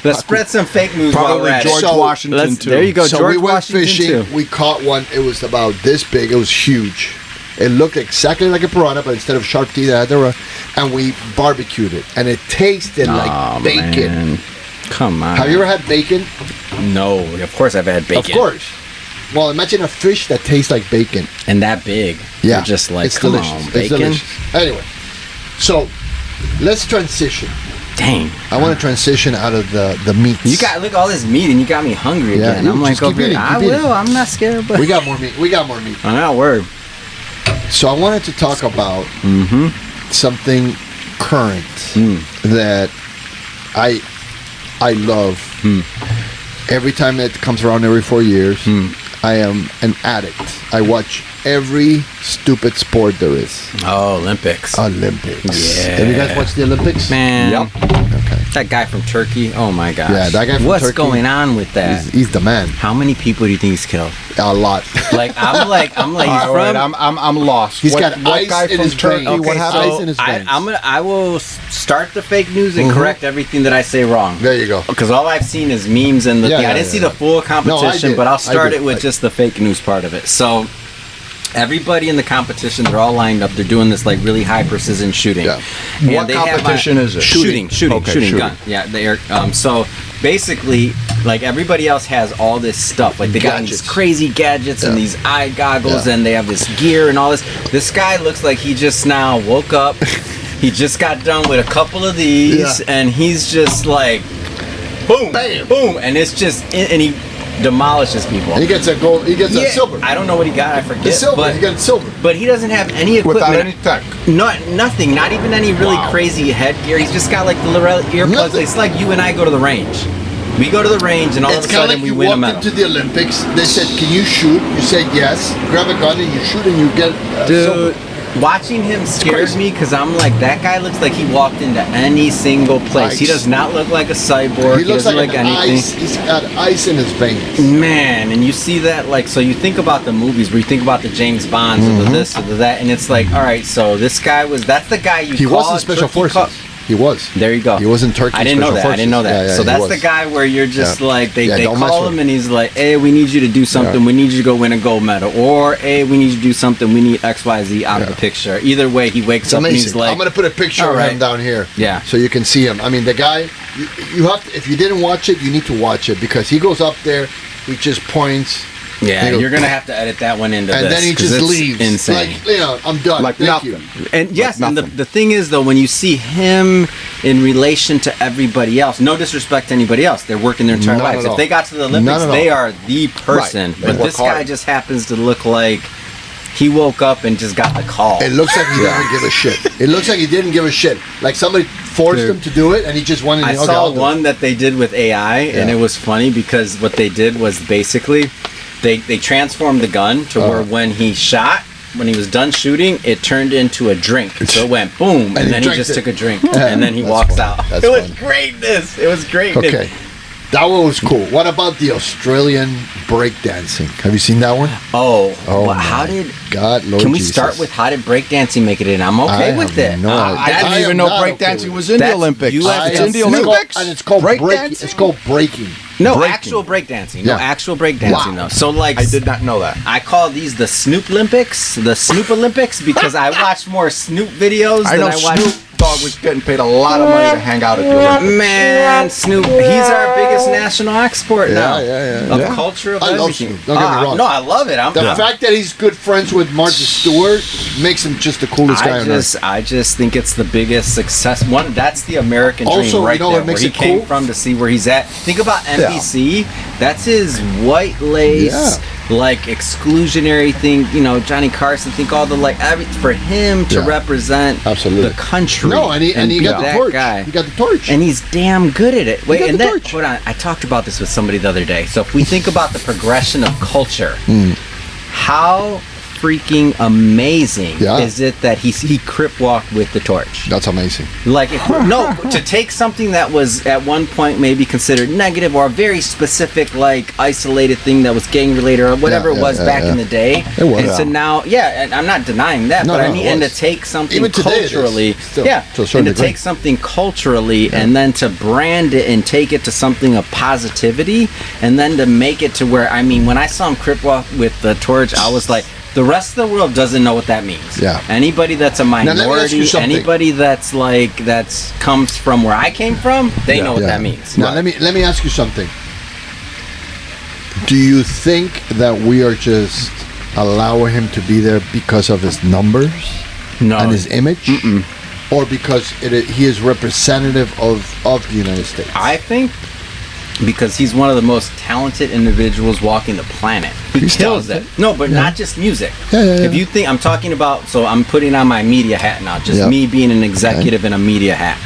Let's spread some fake news while probably we're at George it. Washington too. There you go, So George we went Washington fishing. too. We caught one. It was about this big. It was huge. It looked exactly like a piranha, but instead of sharp teeth, it had the and we barbecued it, and it tasted like bacon. Man. Come on. Have you ever had bacon? No, of course I've had bacon. Of course. Well, imagine a fish that tastes like bacon. And that big. Yeah, You're just like, it's come delicious. on, It's bacon. delicious. Anyway, so let's transition. Dang. I want to transition out of the meats. You got look all this meat and you got me hungry Yeah, again. you I'm like, just keep over eating, here, I keep eating. will. I'm not scared, but We got more meat. We got more meat. I'm not worried. So I wanted to talk about something current that I love. Every time it comes around every 4 years, I am an addict. I watch every stupid sport there is. Oh, Olympics. Olympics. Yeah. Have you guys watched the Olympics? Man. Yep. Okay. That guy from Turkey. Oh my gosh. Yeah, that guy from What's Turkey. going on with that? He's the man. How many people do you think he's killed? A lot. Like I'm like All he's right, from I'm lost. He's What- got what ice guy in from his Turkey? veins. What Okay, happened? ice in his veins. I will start the fake news and correct everything that I say wrong. There you go. Because all I've seen is memes and the Yeah, thing. yeah, I didn't yeah, see yeah. the full competition, did. but I'll I start did. it with I- just the fake news part of it. So everybody in the competition, they're all lined up. They're doing this like really high precision shooting. Yeah. And What they have, competition is it? Shooting Okay, shooting shooting. gun. Yeah, they are. So basically, like everybody else has all this stuff. Like they got these Gadgets. crazy gadgets and Yeah. these eye goggles, Yeah. and they have this gear and all this. This guy looks like he just now woke up. He just got done with a couple of these, Yeah. and he's just like, boom, Bam. boom, and it's just, and he demolishes people. And he gets a gold. He gets a silver. I don't know what he got. I forget. The silver. But, He got silver. but he doesn't have any equipment. Without any tech. Nothing. Not even any really Wow. crazy headgear. He's just got like the little earplugs. Nothing. It's like you and I go to the range. We go to the range, and all It's of a kind of sudden like we you win a walked medal. into the Olympics. They said, "Can you shoot?" You said yes. Grab a gun and you shoot, and you get silver. Dude, watching him scares crazy. me because I'm like, that guy looks like he walked into any single place. He Ice. does not look like a cyborg. He looks doesn't like look an anything. ice. He's got ice in his veins. Man, and you see that, like, so you think about the movies where you think about the James Bonds or the this or the that, and it's like, all right, so this guy that's the guy you He call was in special Turkey forces. He was. There you go. He was in Turkey. I didn't know Special that. Forces. I didn't know that. Yeah, yeah, so he that's was. the guy where you're just Yeah. like, they Don't mess call with him and he's like, hey, we need you to do something. Yeah. We need you to go win a gold medal. Or, hey, we need you to do something. We need X, Y, Z out of Yeah. the picture. Either way, he wakes It's up and amazing. he's like, I'm gonna put a picture all of right. him down here. Yeah. So you can see him. I mean, the guy. You have to. If you didn't watch it, you need to watch it because he goes up there. He just points. yeah, He goes, you're going to have to edit that one into and this. then he 'cause just it's leaves. Insane. Like, I'm done. Like Thank nothing. you. And yes, and nothing. the thing is though, when you see him in relation to everybody else, no disrespect to anybody else, they're working their entire Not lives. at If all. they got to the Olympics, Not at they all. are the person. Right. They But work this guy hard. just happens to look like he woke up and just got the call. It looks like he didn't give a shit. It looks like he didn't give a shit. Like somebody forced Dude. him to do it, and he just went. I Okay, saw I'll do it. one that they did with AI, and Yeah. it was funny because what they did was basically they transformed the gun to where when he shot, when he was done shooting, it turned into a drink. So it went boom, and he then he drank just it. took a drink, Yeah, and then he that's walks funny. out. That's It was funny. greatness. It was greatness. Okay. That one was cool. What about the Australian breakdancing? Have you seen that one? Oh, Oh, how my did? God, Lord Can we Jesus. start with how did breakdancing make it in? I'm okay I with have it. no idea. I didn't I even am know not okay breakdancing with was it. in the That's Olympics. US It's in the It's called- Olympics? and it's called breakdancing. It's called breaking. No, Breaking. actual breakdancing. Yeah. No, actual breakdancing Wow. though. So like, I did not know that. I call these the Snoop Olympics, the Snoop Olympics, because I watch more Snoop videos I than know I watch. Snoop Dogg was getting paid a lot of money to hang out at the Olympics. Man, Snoop, he's our biggest national export now yeah. of Yeah. culture of I love everything. Snoop, don't get me wrong. No, I love it. The fact that he's good friends with Martha Stewart makes him just the coolest guy on earth. I just think it's the biggest success. One, that's the American Also, dream right you know there, what makes where he it came cool? from to see where he's at. Think about NBC. That's his white lace, like exclusionary thing. You know, Johnny Carson. Think all the for him to represent Absolutely. the country. No, and he be got the that torch. guy. He got the torch. And he's damn good at it. Wait, got and the then torch. hold on. I talked about this with somebody the other day. So if we think about the progression of culture, how freaking amazing is it that he crip walked with the torch? That's amazing. Like, to take something that was at one point maybe considered negative or a very specific, like, isolated thing that was gang related or whatever it was back in the day. It was. And so now, and I'm not denying that, No, but no, I mean, it and to was. take something Even today it is, culturally, still, to a certain degree. take something culturally and then to brand it and take it to something of positivity and then to make it to where, I mean, when I saw him crip walk with the torch, I was like, the rest of the world doesn't know what that means. Yeah. Anybody that's a let me ask you minority, something. anybody that's comes from where I came from, they know what that means. Now let me ask you something. Do you think that we are just allowing him to be there because of his numbers No. and his image, or because he is representative of the United States? I think because he's one of the most talented individuals walking the planet. He He's kills it. talented. No, but not just music. Yeah. If you think, I'm talking about, so I'm putting on my media hat now, just Yeah. me being an executive in a media hat.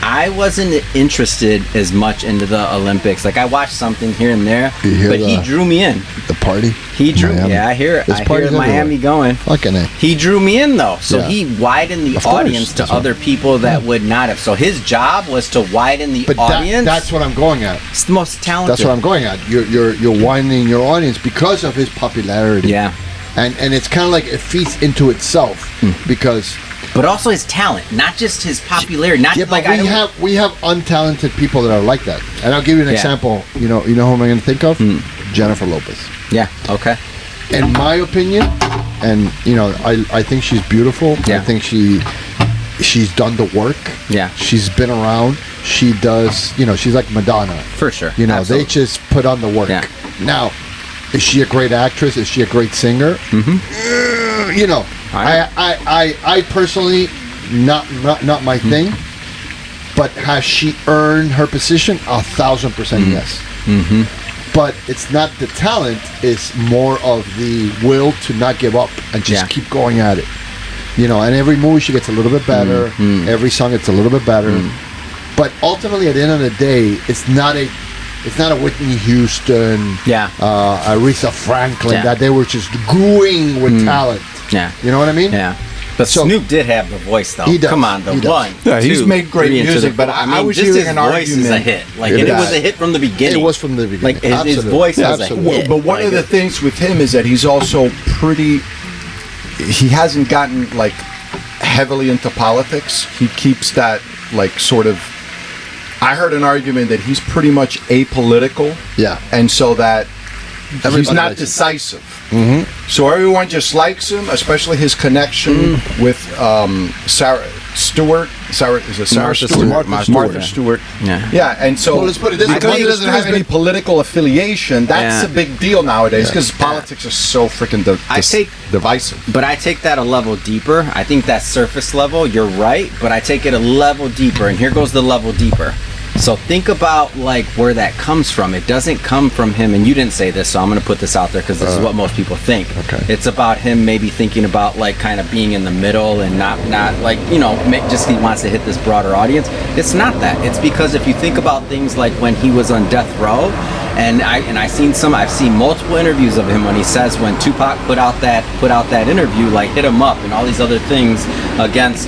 I wasn't interested as much into the Olympics. Like, I watched something here and there, You hear but he drew me in. the party. He drew Miami. Yeah, I hear it. There's I hear parties Miami everywhere. going. Fucking A. He drew me in though, so Yeah. he widened the Of course, audience to that's right. other people that would not have. So his job was to widen the But audience. that's what I'm going at. It's the most talented. That's what I'm going at. You're widening your audience because of his popularity. Yeah, And it's kind of like it feeds into itself because but also his talent, not just his popularity. Not but like we have untalented people that are like that. And I'll give you an Yeah. example. You know who am I going to think of? Jennifer Lopez. Yeah. Okay. In my opinion, and I think she's beautiful. Yeah. I think she's done the work. Yeah. She's been around. She does. She's like Madonna. For sure. They Absolutely. just put on the work. Yeah. Now, is she a great actress? Is she a great singer? I personally, not my thing. But has she earned her position? 1,000% yes. But it's not the talent; it's more of the will to not give up and just keep going at it. And every movie she gets a little bit better. Every song gets a little bit better. But ultimately, at the end of the day, it's not a Whitney Houston, Aretha Franklin that they were just gooing with talent. Yeah. You know what I mean? Yeah. But So- Snoop did have the voice, though. He does. Come on, the He does. one. Yeah, he's two, made great three, and to music, the but four. I was just hearing his an voice is a argument. hit. Like, It and it is. was a hit from the beginning. It was from the beginning. Like his Absolutely. voice was a Absolutely. hit. But one of the things with him is that he's also he hasn't gotten like heavily into politics. He keeps that like sort of. I heard an argument that he's pretty much apolitical. Yeah. And so that Everybody he's not likes him. decisive. So everyone just likes him, especially his connection with Sarah Stewart. Is it Sarah Martha Stewart? Stewart. Martha Stewart. Yeah. Yeah, and so Well, let's put it this way. because he Martha doesn't have Stewart's any been- political affiliation, that's Yeah. a big deal nowadays because politics is so freaking divisive. But I take that a level deeper. I think that surface level, you're right, but I take it a level deeper, and here goes the level deeper. So think about like where that comes from. It doesn't come from him, and you didn't say this, so I'm going to put this out there because this is what most people think. Okay. It's about him maybe thinking about like kind of being in the middle and not like just he wants to hit this broader audience. It's not that. It's because if you think about things like when he was on death row, I've seen multiple interviews of him when he says when Tupac put out that interview, like hit him up and all these other things against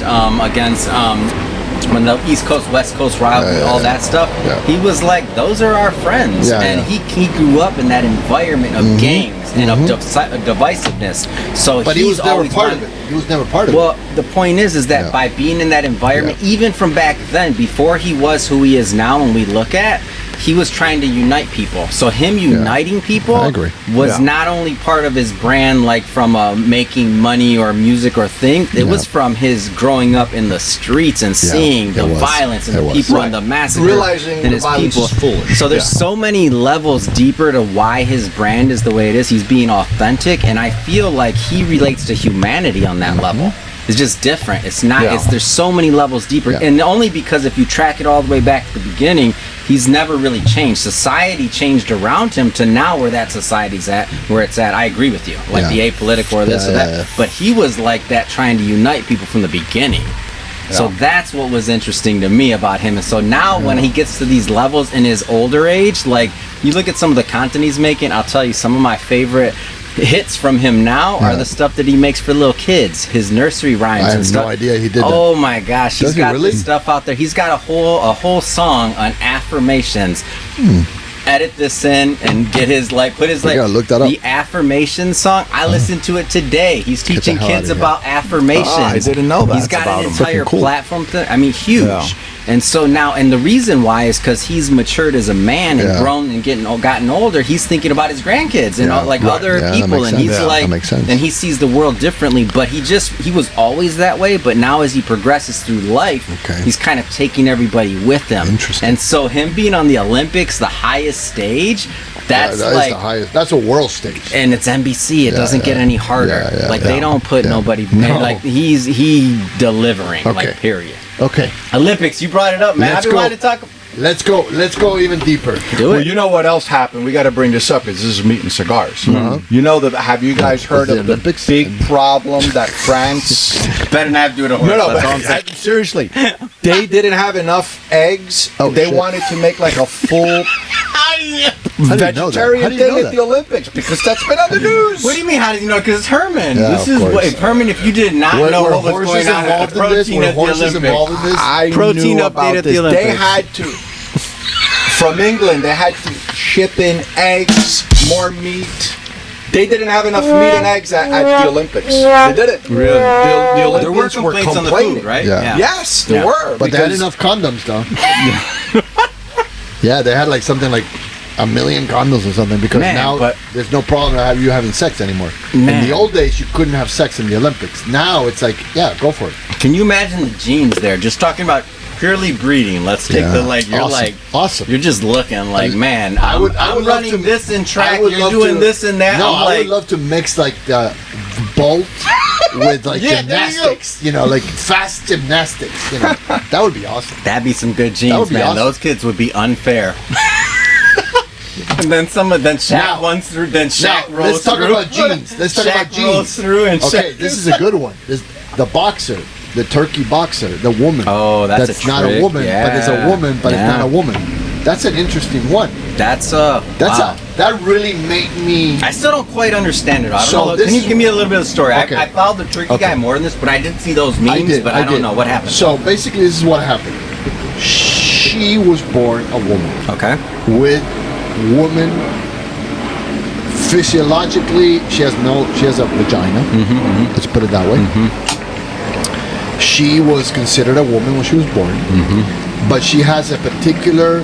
when the East Coast, West Coast rivalry, all that stuff, he was like, those are our friends. And he grew up in that environment of gangs and of divisiveness. So but he was never part of it. He was never part of it. Well, the point is that by being in that environment, even from back then, before he was who he is now, when we look at, he was trying to unite people. So him uniting people was not only part of his brand, like from making money or music or thing. It was from his growing up in the streets and seeing the violence and the people and the massacre, realizing and his people. Is foolish. So there's so many levels deeper to why his brand is the way it is. He's being authentic, and I feel like he relates to humanity on that level. It's just different. It's not. There's so many levels deeper, and only because if you track it all the way back to the beginning, he's never really changed. Society changed around him to now where that society's at, where it's at. I agree with you, like the apolitical or this or that. But he was like that, trying to unite people from the beginning. So that's what was interesting to me about him. And so now when he gets to these levels in his older age, like you look at some of the content he's making, I'll tell you some of my favorite hits from him now are the stuff that he makes for little kids, his nursery rhymes. I have and stuff. no idea he did that. Oh my gosh, he's got really? this stuff out there. He's got a whole song on affirmations. Edit this in and get his put his look that up. the affirmation song. I listened to it today. He's teaching kids about affirmations. I didn't know that. He's got an entire platform thing. I mean, huge. Yeah. And so now, and the reason why is because he's matured as a man and grown and gotten older. He's thinking about his grandkids and other people, and he's that makes sense. and he sees the world differently. But he was always that way. But now, as he progresses through life, he's kind of taking everybody with him. Interesting. And so, him being on the Olympics, the highest stage, that's that is the highest. That's a world stage, and it's NBC. It doesn't get any harder. They don't put nobody. No. Like he delivering. Like period. Okay. Olympics, you brought it up, man. I've been wanting to talk. Let's go even deeper. Do it. Well, you know what else happened? We got to bring this up because this is Meat and Cigars. You know have you guys heard of the Olympics? big problem that France? Better not do it a horse. No, that's all I'm but saying. seriously, they didn't have enough eggs. They wanted to make like a full vegetarian thing at the Olympics because that's been on the news. What do you mean? How did you know? Because it's Herman. Yeah, This is of course. Herman. If you did not know what was going on at the protein at the Olympics, I protein knew update about at this. the Olympics. They had to, from England, they had to ship in eggs, more meat. They didn't have enough meat and eggs at the Olympics. They did it. Really? The Olympians There were complaints on the food, right? Yeah. Yes, there were. But they had enough condoms, though. Yeah, they had something like 1 million condoms or something because now there's no problem of you having sex anymore. In the old days, you couldn't have sex in the Olympics. Now it's like, go for it. Can you imagine the genes there? Just talking about purely breeding. Let's take you're awesome. You're just looking like, man, I'm love running to- this in track. would You're love doing to- this and that. No, I'm I would love to mix the bolt with gymnastics. Fast gymnastics. That would be awesome. That'd be some good That genes, would be man. awesome. Those kids would be unfair. And then Shaq runs through. Then Shaq rolls let's talk through. about genes. Let's talk about Shaq rolls genes. through and Okay, Shaq. this is a good one. The boxer, the turkey boxer, the woman. Oh, that's a not a trick. woman, but it's a woman, but it's not a woman. That's an interesting one. That's wow. That really made me. I still don't quite understand it. I don't know. this Can you give me a little bit of the story? Okay. I followed the turkey guy more than this, but I did see those memes. I don't know what happened. So basically, this is what happened. She was born a woman. Okay. With woman. Physiologically, she has a vagina. Let's put it that way. She was considered a woman when she was born, but she has a particular.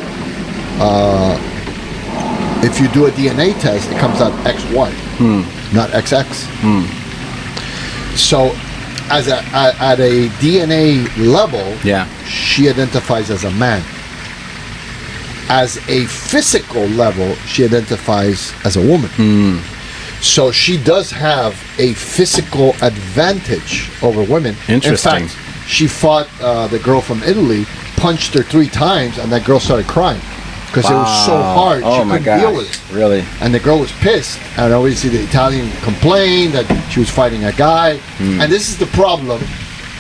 If you do a DNA test, it comes out XY, not XX. So, at a DNA level, she identifies as a man. As a physical level, she identifies as a woman. So she does have a physical advantage over women. Interesting. In fact, she fought the girl from Italy, punched her 3 times, and that girl started crying because it was so hard. She couldn't deal with it. Really? And the girl was pissed. And obviously the Italian complained that she was fighting a guy. And this is the problem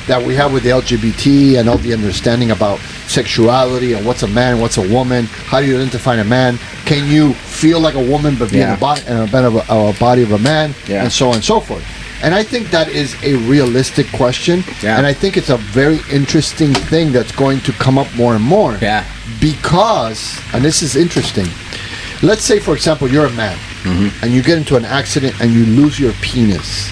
that we have with the LGBT and all the understanding about sexuality and what's a man, what's a woman, how do you identify a man, can you feel like a woman but be in a body of a man, and so on and so forth. And I think that is a realistic question. Yeah. And I think it's a very interesting thing that's going to come up more and more. Yeah. Because, and this is interesting, let's say, for example, you're a man and you get into an accident and you lose your penis.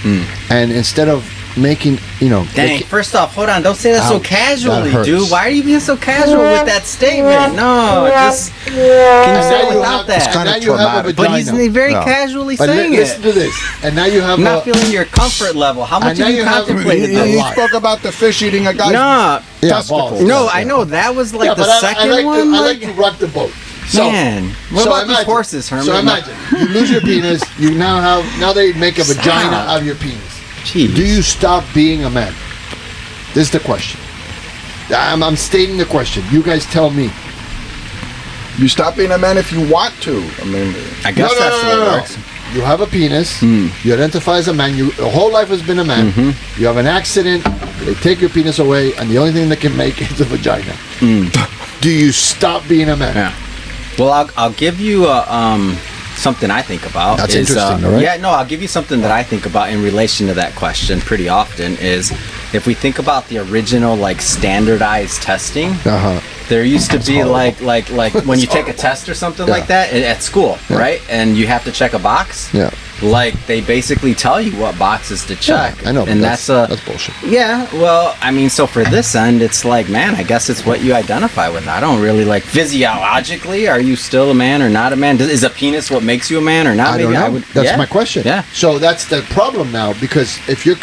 And instead of making, Dang, first off, hold on. Don't say that so Ouch, casually, that hurts. dude. Why are you being so casual with that statement? No, just can you say it without that? kinda now you have a traumatic. But vagina. he's very No. casually But saying listen it. to this. And now you have I'm not feeling your comfort level. How much now have you you have- contemplated a He this? lot. spoke about the fish eating a guy's Nah, testicles. no, I know that was like yeah, the but second I like one. To, I like to rock the boat. So, Man, what about these horses, Herman? So imagine, you lose your penis, you now they make a vagina Stop. out of your penis. Jeez. Do you stop being a man? This is the question. I'm stating the question. You guys tell me. You stop being a man if you want to. I mean, I guess that's the way it works. You have a penis. You identify as a man. Your whole life has been a man. You have an accident. They take your penis away, and the only thing they can make is a vagina. Do you stop being a man? Yeah. Well, I'll give you something I think about. That's interesting, all right? Yeah, no, I'll give you something that I think about in relation to that question pretty often is if we think about the original like standardized testing. There used to be like when you take a test or something like that at school, right? And you have to check a box. Yeah. Like they basically tell you what boxes to check. I know, but and that's bullshit. Yeah, well, I mean, so for this end, it's like, man, I guess it's what you identify with. I don't really like physiologically. Are you still a man or not a man? Is a penis what makes you a man or not? I don't know. That's my question. Yeah. So that's the problem now, because if you're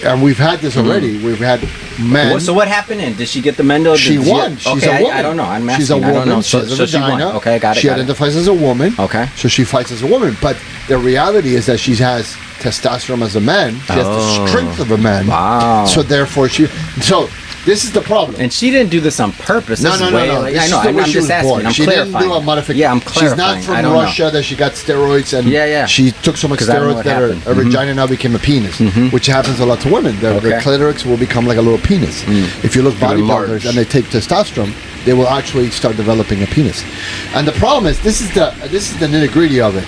and we've had this already. We've had men. So what happened? Did she get the Mendo? She won. She's a woman. I don't know. I'm asking. She's a woman. I don't know. She has a So she vagina. won. Okay, got it. She identifies as a woman. Okay. So she fights as a woman. But the reality is that she has testosterone as a man. She has the strength of a man. Wow. So therefore So this is the problem. And she didn't do this on purpose. No. This is This I is know. the way I'm she just was asking. born. I'm She clarifying. didn't do a modification. Yeah, I'm She's clarifying. not from I don't Russia that she got steroids and Yeah. she took so much 'Cause I don't know steroids what that happened. her vagina now became a penis, which happens a lot to women. Their Okay. clitoris will become like a little penis. If you look bodybuilders enlarge. and they take testosterone, they will actually start developing a penis. And the problem is, this is the nitty gritty of it.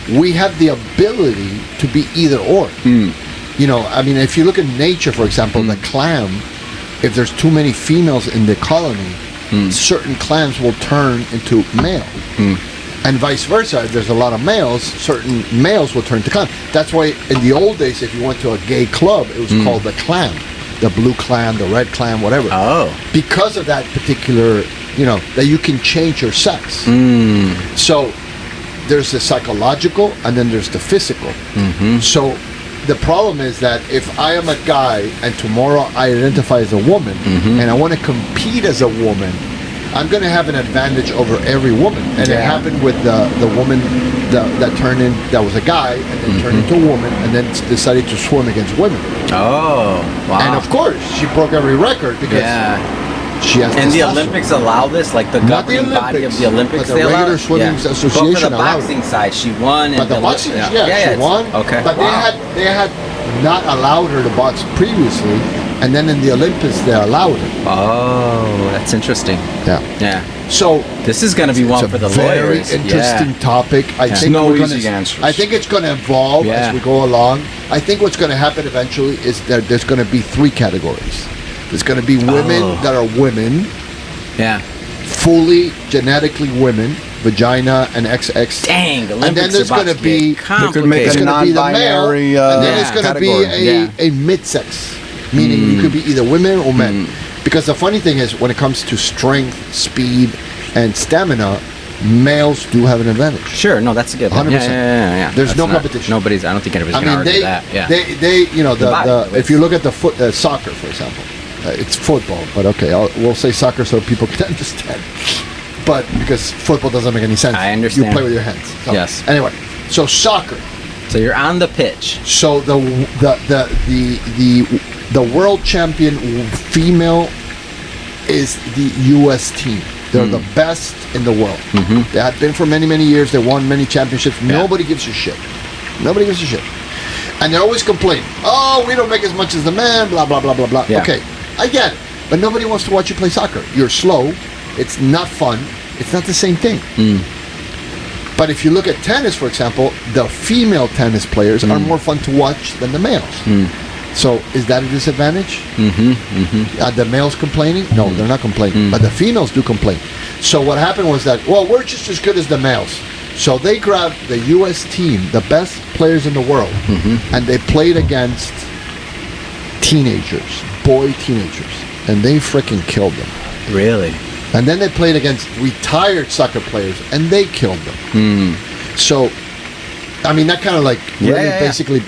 We have the ability to be either or. I mean, if you look at nature, for example, the clam. If there's too many females in the colony, certain clams will turn into male. And vice versa, if there's a lot of males, certain males will turn to clam. That's why in the old days, if you went to a gay club, it was called the clam. The blue clam, the red clam, whatever. Oh. Because of that particular, that you can change your sex. So there's the psychological and then there's the physical. So the problem is that if I am a guy and tomorrow I identify as a woman and I want to compete as a woman, I'm going to have an advantage over every woman. And it happened with the woman that turned in, that was a guy, and then turned into a woman, and then decided to swim against women. Oh, wow. And of course, she broke every record because she has And the testosterone. Olympics allow this, like the Not the governing body of Olympics, the Olympics, but the they allow regular it? swimming But for association the allowed it. boxing side, she won. But the boxing, she won. Okay. But they had not allowed her to box previously, and then in the Olympics they allowed it. Oh, that's interesting. Yeah. So This is going to be one it's for a the very lawyers. interesting topic. I Yeah. think No we're easy gonna, answers. I think it's going to evolve as we go along. I think what's going to happen eventually is that there's going to be three categories. There's going to be women that are women, Yeah. fully genetically women, vagina and XX. Dang, the Olympics and then there's are about going to to be get They could make it's a complicated. going to be the male, non-binary, and then it's going to be category. a mid-sex, meaning you could be either women or men. Because the funny thing is, when it comes to strength, speed, and stamina, males do have an advantage. Sure, no, that's a good one. 100%. Yeah. There's That's no not- competition. I don't think anybody's I going to mean, argue they, that. Yeah. they, body, if you look at the soccer, for example, it's football, but okay, we'll say soccer so people can understand. But because football doesn't make any sense, I understand. You play with your hands. So, Yes. Anyway, so soccer. So you're on the pitch. So the world champion female is the U.S. team. They're the best in the world. They have been for many, many years. They won many championships. Nobody gives a shit. Nobody gives a shit. And they're always complaining. Oh, we don't make as much as the man, blah, blah, blah, blah, blah. Yeah. Okay, I get it. But nobody wants to watch you play soccer. You're slow. It's not fun. It's not the same thing. But if you look at tennis, for example, the female tennis players are more fun to watch than the males. So is that a disadvantage? Are the males complaining? No, they're not complaining. But the females do complain. So what happened was that, well, we're just as good as the males. So they grabbed the U.S. team, the best players in the world, and they played against boy teenagers, and they freaking killed them. Really? And then they played against retired soccer players, and they killed them. So, I mean, that kind of like basically,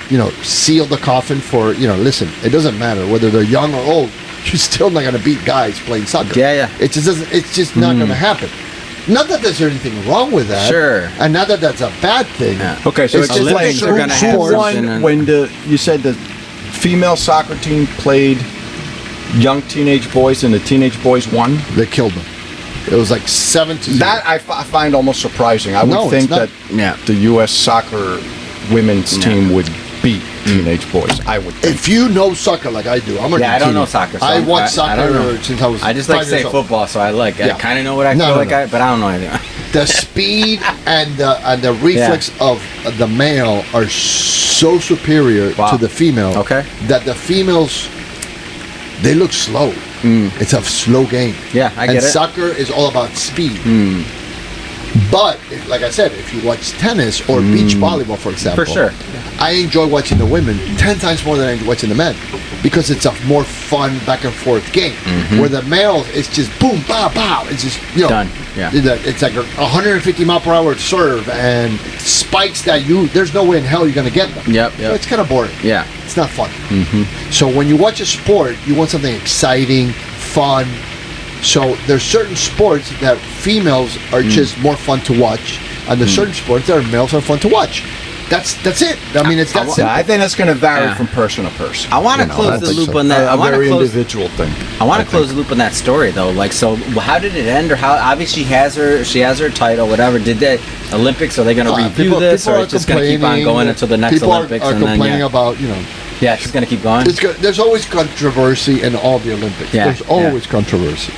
sealed the coffin for, listen, it doesn't matter whether they're young or old, you're still not going to beat guys playing soccer. It just doesn't, it's just not going to happen. Not that there's anything wrong with that. Sure. And not that that's a bad thing. Okay, so it's just Olympics like are going to have something. when you said the female soccer team played young teenage boys and the teenage boys won? They killed them. It was like 7-0. That I find almost surprising. I would think that the U.S. soccer women's team would beat teenage boys. I would think. If you know soccer like I do, I'm I don't know soccer. So I watched soccer since I was I just like 5 say years old. football, so I kind of know what I feel like, but I don't know anything. The speed and the reflex of the male are so superior to the female that the females, they look slow. It's a slow game. Yeah, I get it. And soccer is all about speed. But, like I said, if you watch tennis or beach volleyball, for example, For sure. I enjoy watching the women 10 times more than I enjoy watching the men because it's a more fun back and forth game. Where the males, it's just boom, pow, pow. It's just, done. Yeah. It's like a 150 mile per hour serve and spikes that there's no way in hell you're going to get them. Yep. So it's kind of boring. Yeah. It's not fun. So when you watch a sport, you want something exciting, fun. So there's certain sports that females are just more fun to watch, and there's certain sports that males are fun to watch. That's it. I mean, it's that simple. I think that's going to vary from person to person. I want to close the loop on that. A very individual thing. I want to close the loop on that story though. Like, so how did it end, or how? Obviously, she has her title, whatever. Did the Olympics? Are they going to review this, or it's just going to keep on going until the next Olympics? People are complaining about Yeah, it's just going to keep going. There's always controversy in all the Olympics. There's always controversy.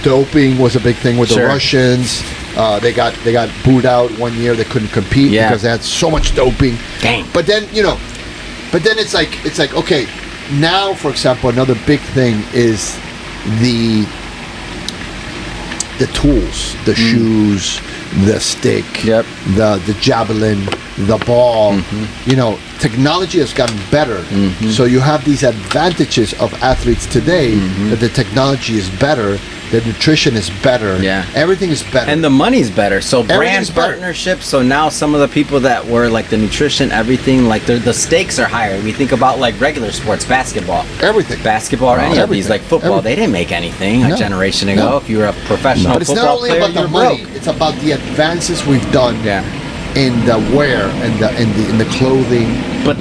Doping was a big thing with the Russians. They got booed out one year. They couldn't compete because they had so much doping. Dang. But then it's like okay, now for example, another big thing is the tools, the shoes, the stick, the javelin, the ball. Technology has gotten better. So you have these advantages of athletes today that the technology is better, the nutrition is better, everything is better. And the money's better. So brand better. partnerships, so now some of the people that were like the nutrition, everything, like the stakes are higher. We think about like regular sports, basketball. Basketball or any of these, like football, they didn't make anything a generation ago. If you were a professional but it's football not only player, about the money, it's about the advances we've done in the wear and in the clothing. But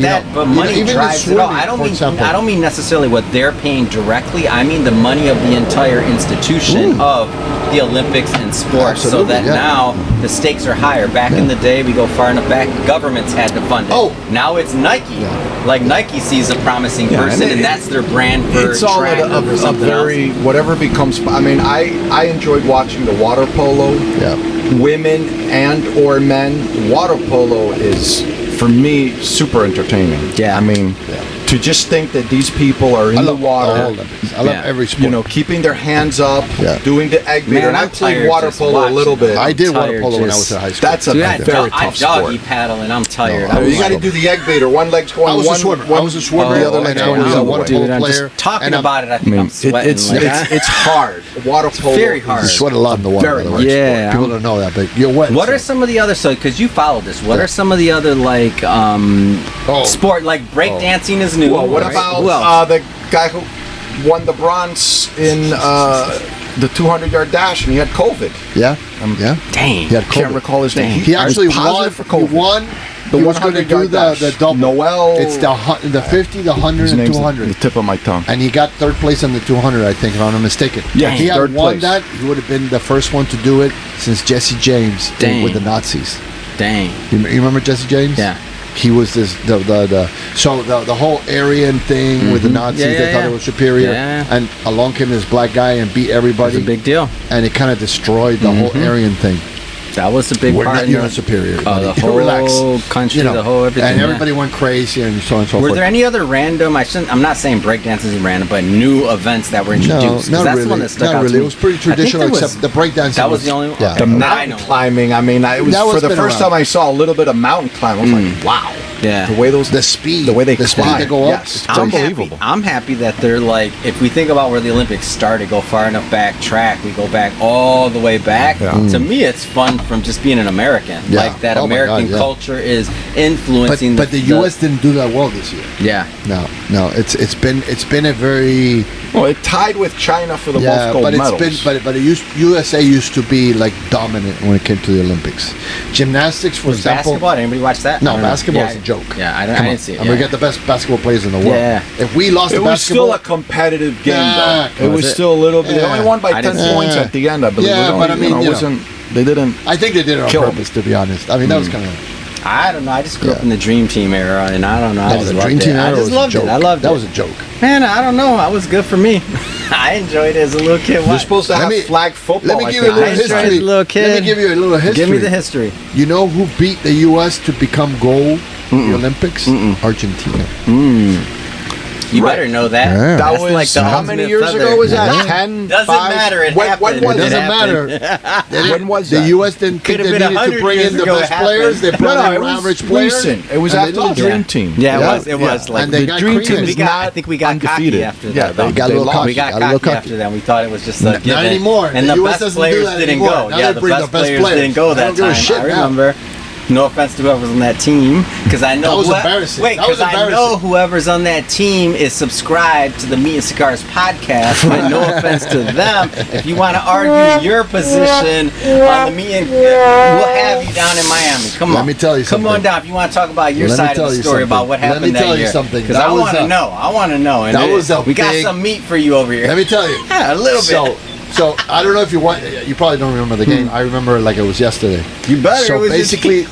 money drives it all. I don't mean necessarily what they're paying directly. I mean the money of the entire institution of the Olympics and sports. So that now the stakes are higher. Back in the day, we go far enough back, governments had to fund it. Now it's Nike. Like Nike sees a promising person, and that's their brand for it's all track or something else. Whatever becomes. I mean, I enjoyed watching the water polo. Women and or men. Water polo is, for me, super entertaining. I mean, to just think that these people are in the water. I love every sport. Keeping their hands up, doing the egg beater. And I played water polo a little bit. I did water polo when I was in high school. That's a very tough sport. I doggy paddle and I'm tired. You got to do the egg beater. One leg's going. I was a swimmer. The other leg's going the other way. Dude, I'm just talking about it. I think I'm sweating. It's hard. Water polo. Very hard. You sweat a lot in the water. Very much. Yeah. People don't know that, but you're wet. What are some of the other, because you followed this, what are some of the other like sport, like breakdancing is new. Well, what about the guy who won the bronze in the 200-yard dash and he had COVID? Dang. He had COVID. Can't recall his name. He actually won for COVID. He won. He was going to do the double. Noel. It's the 50, the 100, and 200. The tip of my tongue. And he got third place on the 200, I think, if I'm not mistaken. Yeah, if he had third won place. that, he would have been the first one to do it since Jesse James with the Nazis. Dang. You remember Jesse James? Yeah. He was the whole Aryan thing with the Nazis. They thought it was superior, and along came this black guy and beat everybody. It's a big deal, and it kind of destroyed the whole Aryan thing. That was a big We're part. not, you're not superior. The buddy. whole Relax. country, the whole everything. And yeah. everybody went crazy and so on and so Were forth. there any other random? I'm not saying breakdance is random, but new events that were introduced. 'Cause not that's really. the one that stuck Not out really. to me. It was pretty I think traditional, there was- except the breakdancing. That was the only one. Yeah. Okay. The mountain climbing. I mean, it was That was for the been first around. time I saw a little bit of mountain climbing. I was like, wow. Yeah. The way those, The speed. the way they The speed climb. they go up. Yes, it's I'm unbelievable. I'm happy that they're like, if we think about where the Olympics started, go far enough back track, we go back all the way back. Yeah. To me, it's fun from just being an American. Yeah. Like that Oh my American God, yeah. culture is influencing. But the U.S. didn't do that well this year. Yeah. No. It's been a very Well, it tied with China for the most gold but medals. it's been USA used to be like dominant when it came to the Olympics. Gymnastics, for Was example. basketball? Did anybody watch that? No, I don't know. basketball is Yeah, a joke. Yeah, I Come on. didn't see it. I mean, we got the best basketball players in the world. Yeah. If we lost It the was basketball, still a competitive game, Nah, though. It was was it? still a little bit. They Yeah. only won by I 10 didn't see points it. at the end, I believe. Yeah, It but only, I mean, it you know. wasn't. They didn't. I think they did it on Kill 'em. purpose, to be honest. I mean, that was kind of. I don't know. I just grew up Yeah. in the Dream Team era, and I don't know. I That just was a loved Dream it. Team I era just was a loved joke. it. I loved That it. was a joke. Man, I don't know. It was good for me. I enjoyed it as a little kid. You're supposed to Let have me- flag football. Let me I give you a think. little I enjoyed it history. as a little kid. Let me give you a little history. Give me the history. You know who beat the U.S. to become gold in the Olympics? Argentina. You Right. better know that. Yeah. That That's was like the how ultimate many years feather. ago was that? Yeah. 10, Doesn't 5? matter. It When happened. was It doesn't happened. matter. When was the that? U.S. didn't Could've think they been needed 100 to bring years in the ago it best happened. players. They brought in it was average players. recent. It was and after they the lost. Dream Team. Yeah, Yeah. it was like And they the got Dream creamed. Team we is got. not I think we got undefeated. cocky after Yeah, that. though. they got a little cocky. We got Got a little cocky cocky. after that. We thought it was just a Not given. anymore. And The the US best doesn't do players that didn't anymore. go. Now Yeah, they the bring best the best players players. didn't go I that don't give a time. shit I now. remember. No offense to whoever's on that team, because I know That was embarrassing. Wait, That was because I know embarrassing. whoever's on that team is subscribed to the Meat and Cigars podcast. And no offense to them. If you want to argue your position on the Meat and, we'll have you down in Miami. Come on. Let me tell you Come on something. down if you want to talk about your Let me side of tell the you story about something. what Let me happened tell that you year. something. Because That I was want to a- know. I want to know. And that was a we got big- some meat for you over here. Let me tell you. Yeah, a little bit. So I don't know if you want. You probably don't remember the game. I remember like it was yesterday. You better. It So was just- basically,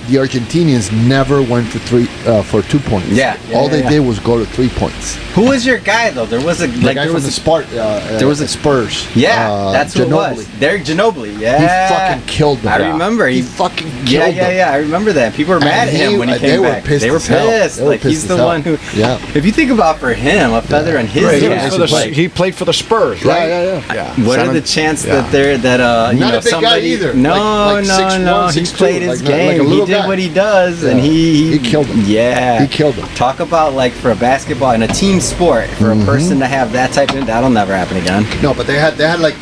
the Argentinians never went for 2 points. Yeah, All they yeah. did was go to 3 points. Who was your guy though? There was a The like guy there from was the a, there was a- Spurs. yeah, that's who it Ginobili. was. Derek Ginobili. Yeah, He fucking killed them. I remember. He fucking killed them. Yeah. I remember that. People were mad at him when he they came were back. pissed They were as hell. pissed. They were Like pissed he's as the hell. one who. Yeah. If you think about for him, a feather in his Right, cap. he, was for the, like, he played for the Spurs, right? Yeah. what are Seven- the chances yeah. that they're that you Not know a big guy somebody either. no Like no 6'1", no he 6'2", played his like a game he little did guy. what he does and Yeah. he killed him. Yeah, He killed him. Talk about like for a basketball and a team sport for a person to have that type of that'll never happen again. No, but they had like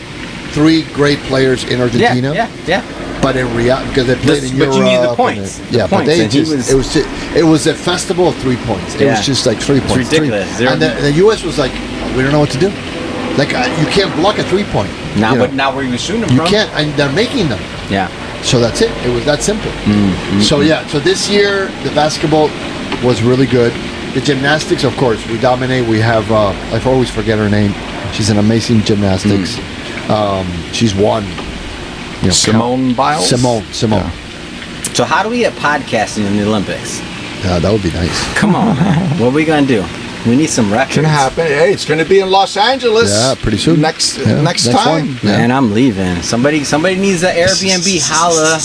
3 great players in Argentina. Yeah. But in reality, because they played in But Europe. you need the and points. then- The yeah, but points, they and he just it was a festival of 3 points. It Yeah. was just like 3 points. ridiculous. And the U.S. was like, we don't know what to do. Like you can't block a 3-point. Now, you know. but now where you shooting them You from? can't, and they're making them. Yeah. So that's it. It was that simple. So yeah. So this year the basketball was really good. The gymnastics, of course, we dominate. We have I always forget her name. She's an amazing gymnastics. She's won. You know, Simone Biles? Simone. Yeah. So how do we get podcasting in the Olympics? That would be nice. Come on, man. What are we gonna do? We need some records. Can happen. Hey, it's going to be in Los Angeles. Yeah, pretty soon. Next Yeah, next next time. one. Yeah. Man, I'm leaving. Somebody needs an Airbnb. Holla.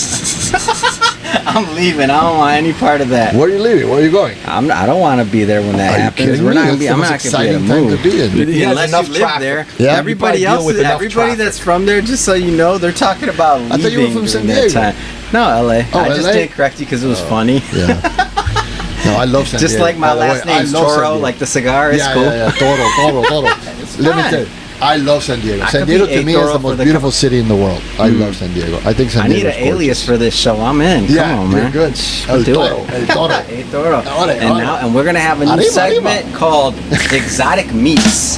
I'm leaving. I don't want any part of that. Where are you leaving? Where are you going? I don't want to be there when that Are you happens. kidding We're me? not gonna be. That's I'm the not most gonna be able to exciting time move. to be in. He has Unless enough you live traffic. there. Yeah. Everybody You probably else, deal with enough everybody traffic. that's from there, just so you know, they're talking about leaving I thought you were from San during that Diego. time. No, LA. Oh, I just LA? didn't correct you because it was funny. Yeah. No, I love San Just Diego. like my By the last way, I name's love San Toro, Diego. like the cigar is Yeah, cool. yeah, Toro. Let me fun. tell you, I love San Diego. I San could Diego be to me is Toro the for most the beautiful city in the world. I love San Diego. I think San I Diego need an alias for this show. I'm in. Come Yeah, on, you're man. good. El Do Toro. it. El Toro. Hey, Toro. Ore, And ore. now, and we're gonna have a new Arriba, segment arriba. called Exotic Meats.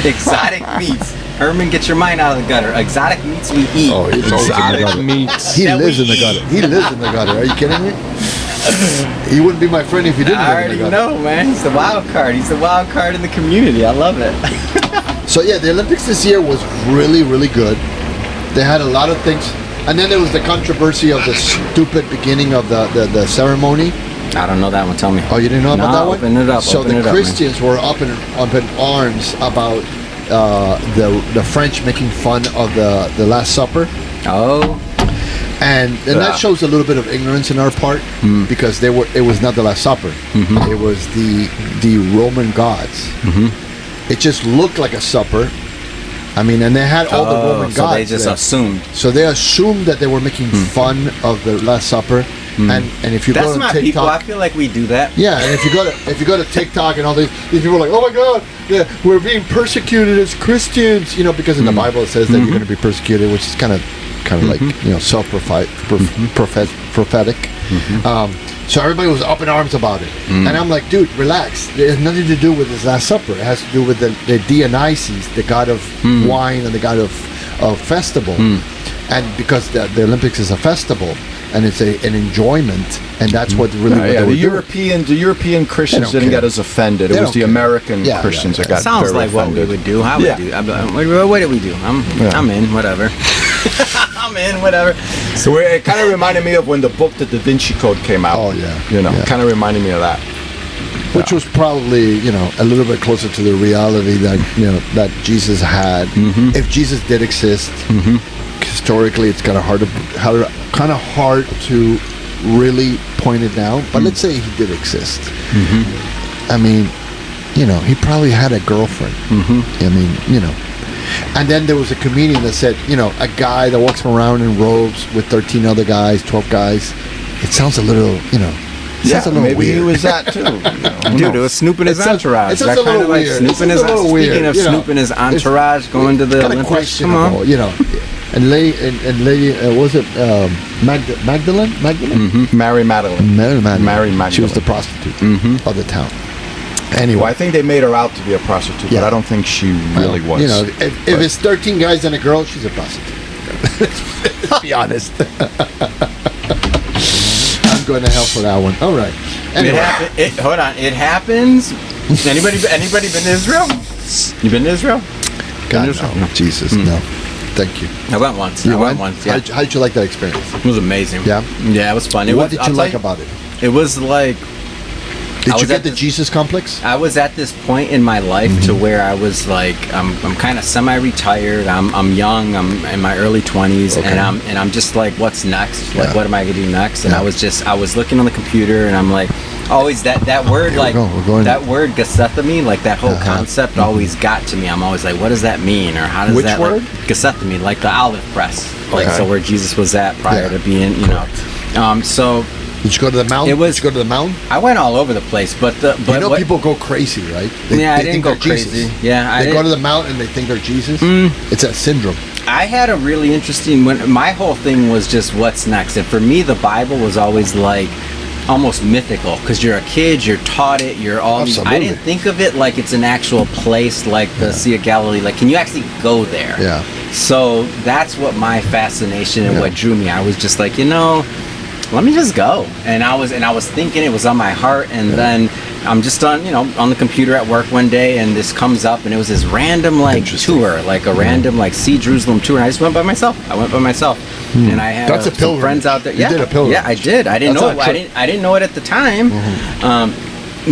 Exotic Meats. Herman, get your mind out of the gutter. Exotic meats we eat. Oh, he's always in the Exotic gutter. meats. He that lives we in the eat. gutter. He lives in the gutter. Are you kidding me? He wouldn't be my friend if he didn't I live already in the gutter. know, man. He's the wild card. He's the wild card in the community. I love it. So yeah, the Olympics this year was really, really good. They had a lot of things, and then there was the controversy of the stupid beginning of the ceremony. I don't know that one. Tell me. Oh, you didn't know about No, that one? open it up, So open the it up, man. Christians were up in arms about the French making fun of the Last Supper. Oh. And that shows a little bit of ignorance in our part because it was not the Last Supper. It was the Roman gods. It just looked like a supper. I mean, and they had all the Roman gods. So they just assumed. So they assumed that they were making fun of the Last Supper. And if you go to not TikTok, people. I feel like we do that. yeah, and if you go to TikTok and all these people are like, oh my God, we're being persecuted as Christians, because in the Bible it says that you're going to be persecuted, which is kind of like prophetic. So everybody was up in arms about it, and I'm like, dude, relax. It has nothing to do with this Last Supper. It has to do with the Dionysus, the god of wine and the god of festival, and because the Olympics is a festival. And it's an enjoyment, and that's what really. The European Christians didn't get as offended. It was the American Christians that got sounds very like offended. what we would do. How would do? What did we do? I'm in. Whatever. I'm in. Whatever. So it kind of reminded me of when the book, The Da Vinci Code, came out. Oh yeah. Kind of reminded me of that. Which was probably a little bit closer to the reality that that Jesus had. If Jesus did exist. Historically, it's kind of hard to really point it down. But let's say he did exist. I mean, he probably had a girlfriend. I mean, And then there was a comedian that said, a guy that walks around in robes with 13 other guys, 12 guys. It sounds a little, maybe weird. he was that too. Dude, it was Snoop and his entourage. It sounds a little weird. Speaking of Snoop and his entourage going to the Olympics, come on. And lady, was it Magdalene? Mary Magdalene. Mary Magdalene. She was the Magdalene. prostitute of the town. Anyway, Well, I think they made her out to be a prostitute, but I don't think she really was. If it's 13 guys and a girl, she's a prostitute. Let's be honest. I'm going to hell for that one. All right. Anyway. Hold on. It happens. Anybody been to Israel? You been to Israel? God, no. Jesus, no. Thank you. I went once. You went once. Yeah. How did you like that experience? It was amazing. Yeah? Yeah, it was fun. What did you like about it? It was like... Did you get the Jesus complex? I was at this point in my life to where I was like, I'm kind of semi-retired. I'm young. I'm in my early 20s, Okay. and I'm just like, what's next? Like, Yeah. what am I gonna do next? And I was looking on the computer, and I'm like, always that word, Here we like go. We're going that word Gethsemane, like that whole concept always got to me. I'm always like, what does that mean, or how does Which that word? Like, Gethsemane, like the olive press, like Okay. so where Jesus was at prior to being, so. Did you go to the mountain? Did you go to the mountain? I went all over the place, but People go crazy, right? I didn't go they're Jesus. crazy. Yeah, they go to the mountain and they think they're Jesus. It's a syndrome. I had a really interesting my whole thing was just what's next, and for me the Bible was always like almost mythical because you're a kid, you're taught it, you're all. Absolutely. I didn't think of it like it's an actual place like the Sea of Galilee. Like, can you actually go there? Yeah. So that's what my fascination and what drew me. I was just like, let me just go. And I was thinking, it was on my heart, and then I'm just on the computer at work one day, and this comes up, and it was this random tour, like a random See Jerusalem tour, and I just went by myself. And I had That's a some pilgrimage. friends out there. You did a pilgrimage. Yeah, I did. I didn't That's know it. I didn't know it at the time.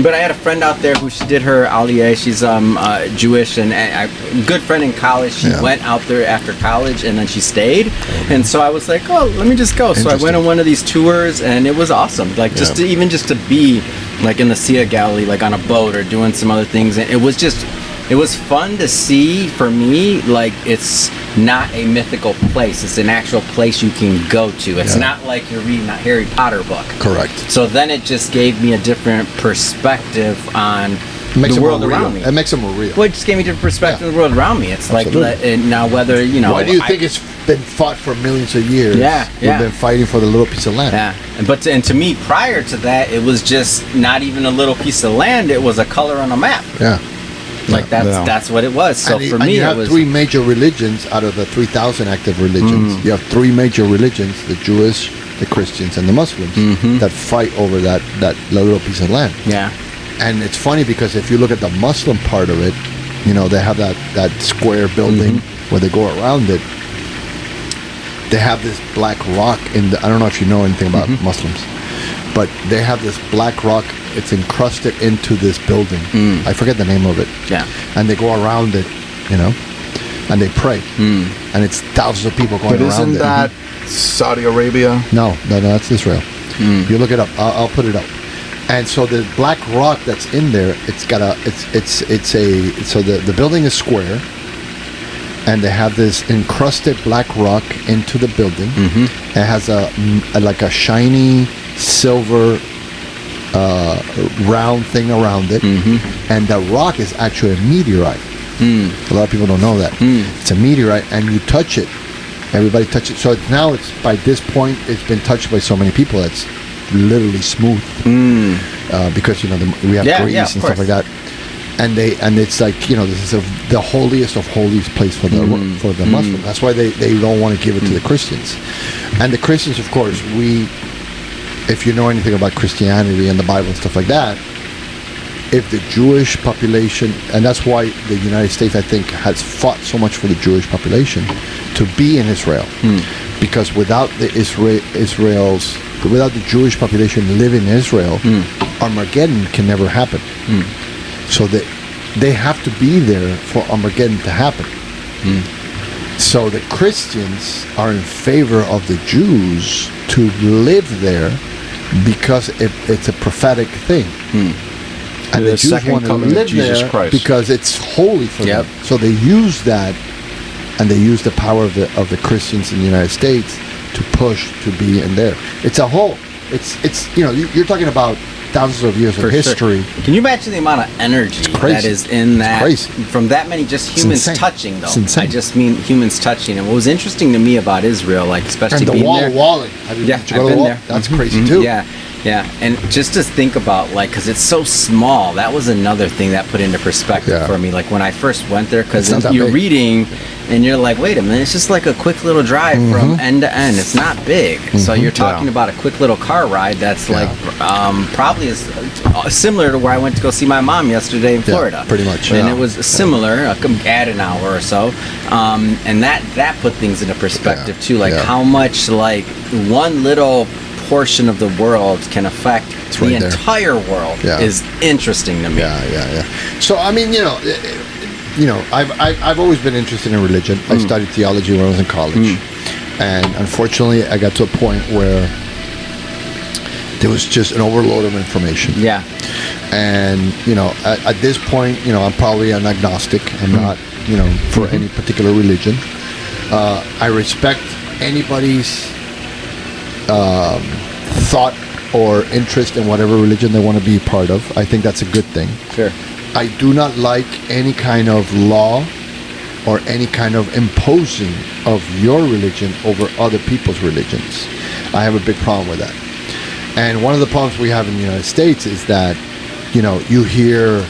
But I had a friend out there who she did her Aliyah. She's Jewish and a good friend in college. She went out there after college and then she stayed. And so I was like, oh, let me just go. So I went on one of these tours and it was awesome. Like just to be like in the Sea of Galilee, like on a boat or doing some other things. And it was fun to see for me. Like it's not a mythical place. It's an actual place you can go to. It's not like you're reading a Harry Potter book. Correct. So then it just gave me a different perspective on the world around me. It makes it more real. Well, it just gave me a different perspective of the world around me. It's like, and now whether, Why do you think it's been fought for millions of years? We've been fighting for the little piece of land. Yeah. And to me, prior to that, it was just not even a little piece of land. It was a color on a map. Yeah. Like that's what it was. So for me, you have it was 3 major religions out of the 3,000 active religions. You have 3 major religions: the Jewish, the Christians, and the Muslims that fight over that little piece of land. Yeah. And it's funny because if you look at the Muslim part of it, they have that square building where they go around it. They have this black rock I don't know if you know anything about Muslims, but they have this black rock. It's encrusted into this building. I forget the name of it. Yeah. And they go around it, and they pray, and it's thousands of people going But around isn't it. that Saudi Arabia? No, that's Israel. You look it up. I'll put it up. And so the black rock that's in there, it's got a, so the building is square, and they have this encrusted black rock into the building. It has like a shiny silver round thing around it, and the rock is actually a meteorite. A lot of people don't know that. It's a meteorite, and you touch it. Everybody touch it. So now it's, by this point, it's been touched by so many people. It's literally smooth because we have grease and stuff like that. And it's like, this is the holiest of holiest place for the Muslim. That's why they don't want to give it to the Christians. And the Christians, of course, if you know anything about Christianity and the Bible and stuff like that, if the Jewish population, and that's why the United States, I think, has fought so much for the Jewish population to be in Israel, because without the without the Jewish population living in Israel, Armageddon can never happen. So they have to be there for Armageddon to happen. So the Christians are in favor of the Jews to live there because it's a prophetic thing. And the Jews want to live there because it's holy for them. So they use that, and they use the power of the Christians in the United States to push to be in there. It's a whole. It's you're talking about thousands of years of history. Sure. Can you imagine the amount of energy that is in that from that many just humans touching, though? I just mean humans touching. And what was interesting to me about Israel, like especially and the being wall there, walling. I've been there. That's crazy too. Yeah, and just to think about, like, because it's so small, that was another thing that put into perspective for me. Like, when I first went there, because you're reading, and you're like, wait a minute, it's just like a quick little drive from end to end. It's not big. So you're talking about a quick little car ride that's like probably is similar to where I went to go see my mom yesterday in Florida. Pretty much. And it was similar, add an hour or so. And that put things into perspective, too. Like, how much, like, one little portion of the world can affect the entire world is interesting to me. So I mean, I've always been interested in religion. I studied theology when I was in college, and unfortunately, I got to a point where there was just an overload of information. And at this point, I'm probably an agnostic. I'm not, for any particular religion. I respect anybody's thought or interest in whatever religion they want to be a part of. I think that's a good thing. Sure. I do not like any kind of law or any kind of imposing of your religion over other people's religions. I have a big problem with that. And one of the problems we have in the United States is that, you hear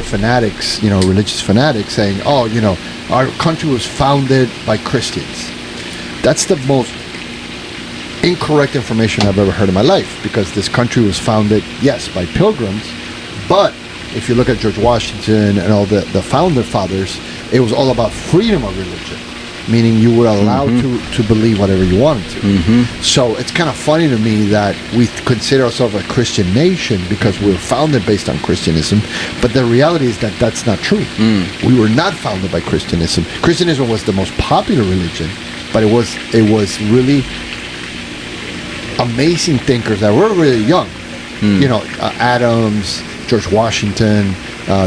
fanatics, religious fanatics saying, our country was founded by Christians. That's the most incorrect information I've ever heard in my life, because this country was founded, yes, by pilgrims, but if you look at George Washington and all the founder fathers, it was all about freedom of religion, meaning you were allowed to believe whatever you wanted to. So it's kind of funny to me that we consider ourselves a Christian nation because we were founded based on Christianism, but the reality is that that's not true. We were not founded by Christianism. Christianism was the most popular religion, but it was really amazing thinkers that were really young. Adams, George Washington,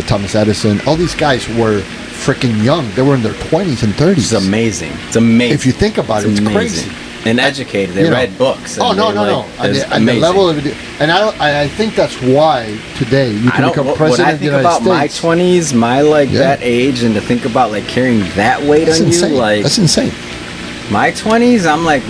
Thomas Edison, all these guys were freaking young. They were in their 20s and 30s. It's amazing. If you think about it, it's crazy. And educated. They read books. And the level of it. And I think that's why today you can become president of the United States. When I think about my 20s, my that age, and to think about carrying that weight on insane. You, that's insane. My 20s, I'm like,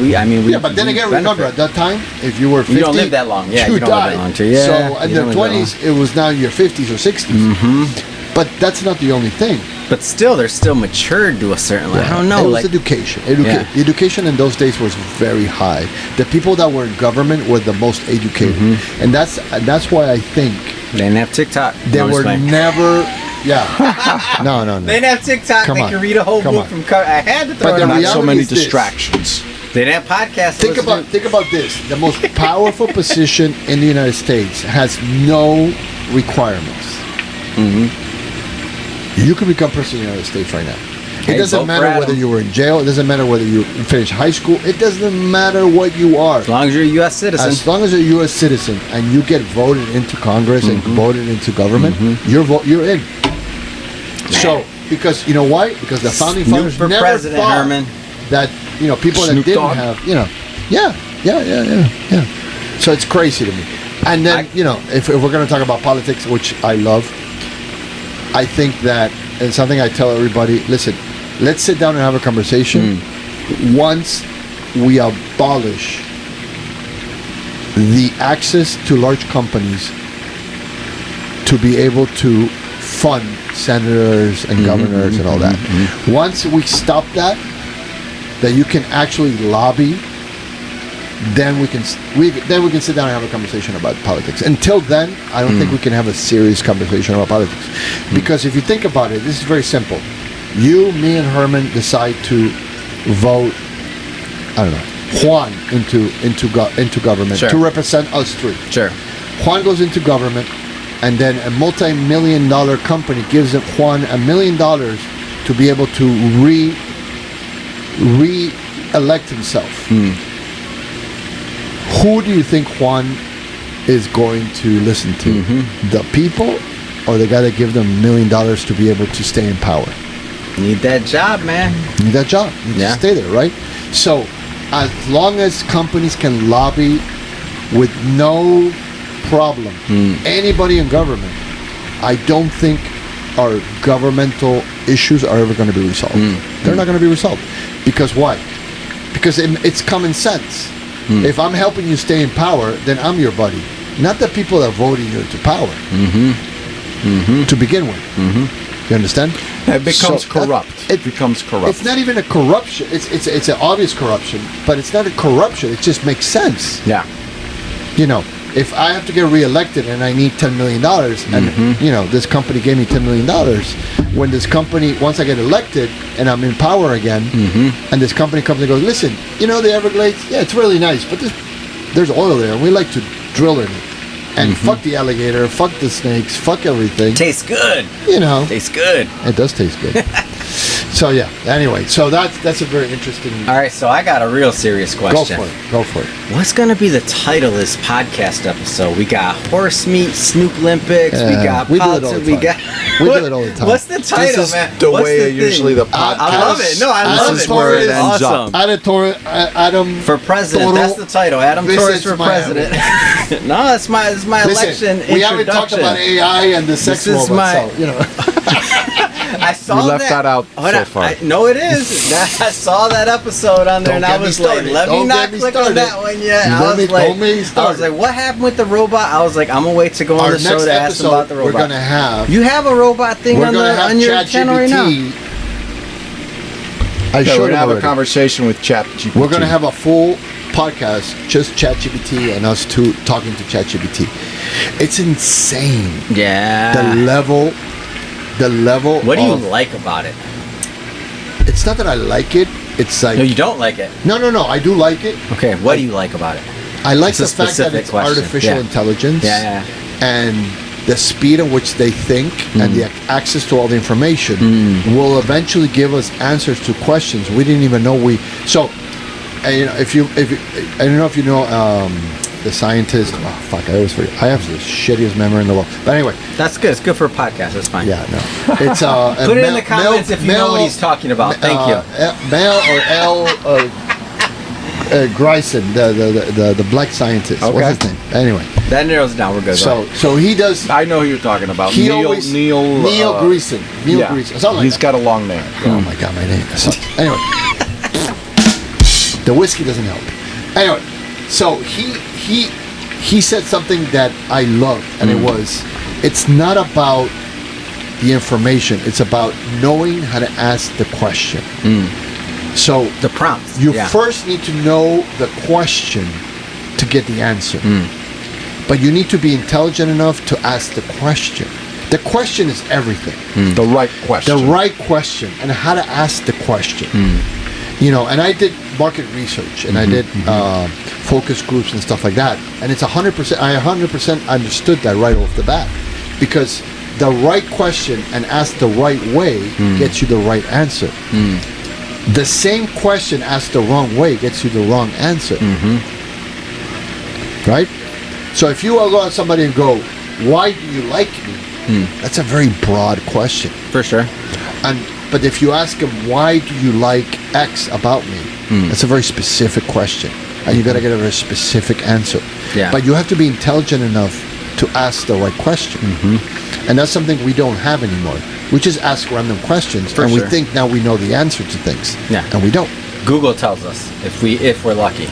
but then again, remember, at that time, if you were 50, you don't live that long. Yeah, you don't live that long too. So in their 20s, it was now your 50s or 60s. But that's not the only thing. But still, they're still matured to a certain level. I don't know. It was education. Education in those days was very high. The people that were in government were the most educated. And that's why I think... They didn't have TikTok. They were never... No. They didn't have TikTok. They could read a whole book from cover. I had to throw it on. Not so many distractions. They didn't have podcasts. Think about this. The most powerful position in the United States has no requirements. You could become president of the United States right now. Hey, It doesn't vote for matter Adam. whether you were in jail. It doesn't matter whether you finished high school. It doesn't matter what you are. As long as you're a U.S. citizen. As long as you're a U.S. citizen and you get voted into Congress and voted into government, you're in. So, because you know why? Because the founding Snoop fathers for never president, thought Herman. that people Snoop that didn't Dogg. have yeah. So it's crazy to me. And then if we're going to talk about politics, which I love, I think that, and something I tell everybody, listen, let's sit down and have a conversation. Once we abolish the access to large companies to be able to fund senators and governors and all that. Once we stop that you can actually lobby, then we can sit down and have a conversation about politics. Until then, I don't think we can have a serious conversation about politics. Because if you think about it, this is very simple. You, me, and Herman decide to vote, I don't know, Juan into government to represent us three. Sure. Juan goes into government, and then a multi-million-dollar company gives Juan $1 million to be able to re-elect himself. Who do you think Juan is going to listen to? The people, or the guy that gave them $1 million to be able to stay in power? Need that job, man. Need that job. Need to stay there, right? So, as long as companies can lobby with no problem, anybody in government, I don't think our governmental issues are ever going to be resolved. They're not going to be resolved. Because why? Because it's common sense. If I'm helping you stay in power, then I'm your buddy. Not the people that voted you into power to begin with. You understand? It becomes corrupt. It becomes corrupt. It's not even a corruption. It's an obvious corruption, but it's not a corruption. It just makes sense. Yeah. If I have to get reelected and I need $10 million, and this company gave me $10 million, when this company, once I get elected and I'm in power again, and this company comes and goes, listen, the Everglades, yeah, it's really nice, but there's oil there, and we like to drill in it. And fuck the alligator, fuck the snakes, fuck everything. Tastes good. Tastes good. It does taste good. So yeah. Anyway, so that's a very interesting. All right, so I got a real serious question. Go for it. What's gonna be the title of this podcast episode? We got horse meat, Snoop Olympics. We got we do it all the time. We do it all the time. What's the title, This is man? the What's way thing? usually the podcast. I love it. No, I love This it. is where it It's ends up. awesome. Adam For president, Toro that's the title. Adam Torres visits for Miami. president. No, that's my election Listen, we haven't talked introduction. about AI and the sex This is robot, my- I saw You left that out Hold so on. far. No, it is. I saw that episode on there, Don't and I get me was like, started. "Let me Don't not get me click on started. that one yet." Don't I was get me like, started. "What happened with the robot?" I was like, "I'm gonna wait to go on Our the show next to ask them episode, about the robot." we're gonna have. You have a robot thing We're on gonna have on your channel right now. ChatGPT. I Yeah, showed we're him gonna have a already. conversation with ChatGPT. We're gonna have a full podcast, just ChatGPT and us two talking to ChatGPT. It's insane. Yeah. The level. What do you of- like about it? It's not that I like it. It's like No, you don't like it. no. I do like it. Okay, what do you like about it? I like It's a the fact that specific it's question. artificial Yeah. intelligence. Yeah. And the speed at which they think and the access to all the information will eventually give us answers to questions we didn't even know we. So, if you, I don't know if you know the scientist. Oh fuck! I always forget. I have the shittiest memory in the world. But anyway, That's good. It's good for a podcast. That's fine. yeah, no. It's Put it in the comments if you know what he's talking about. Thank you. Mel or L. Grayson, the black scientist. Okay. What's his name? Anyway, That narrows it down. We're good. so he does. I know who you're talking about. He Neil always Neil Greason. Neil yeah. Greason. Something like He's that. got a long name. Oh my god, my name. Anyway, the whiskey doesn't help. Anyway, so he said something that I loved, and it was, it's not about the information. It's about knowing how to ask the question. So The prompts. you Yeah. first need to know the question to get the answer. But you need to be intelligent enough to ask the question. The question is everything. The right question. The right question and how to ask the question. And I did market research and I did focus groups and stuff like that. And it's 100%. I 100% understood that right off the bat, because the right question and asked the right way gets you the right answer. The same question asked the wrong way gets you the wrong answer. Right? So if you go at somebody and go, why do you like me? That's a very broad question. For sure. But if you ask them, why do you like X about me? That's a very specific question. And you got to get a very specific answer. Yeah. But you have to be intelligent enough to ask the right question. And that's something we don't have anymore. We just ask random questions, and we think now we know the answer to things. Yeah. And we don't. Google tells us if we're lucky.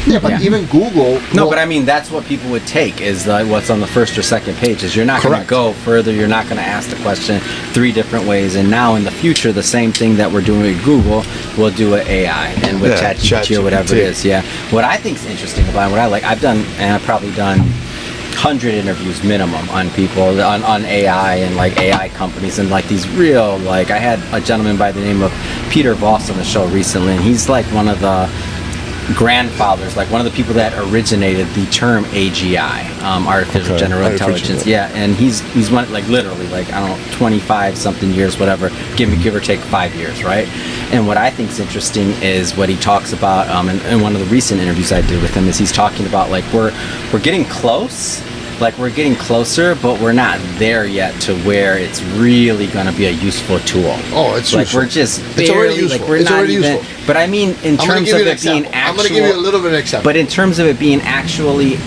Yeah, but even Google... No, but I mean, that's what people would take is what's on the first or second page. Is you're not going to go further. You're not going to ask the question 3 different ways. And now in the future, the same thing that we're doing with Google, we'll do with AI and with ChatGPT or whatever it is. Yeah. What I think is interesting about what I like, I've probably done 100 interviews minimum on people on AI and like AI companies and like these real, like I had a gentleman by the name of Peter Voss on the show recently, and he's like one of the grandfathers, like one of the people that originated the term AGI, artificial general intelligence. Yeah, and he's one, like literally, like I don't know, 25 something years, whatever, give or take 5 years, right? And what I think is interesting is what he talks about, and one of the recent interviews I did with him is he's talking about like we're getting close. Like we're getting closer, but we're not there yet to where it's really going to be a useful tool. Oh, it's like useful. We're just barely, it's already useful. Like we're it's not already even, useful. But I mean, in terms of it being actual, I'm going to give you a little bit of an example. But in terms of it being actually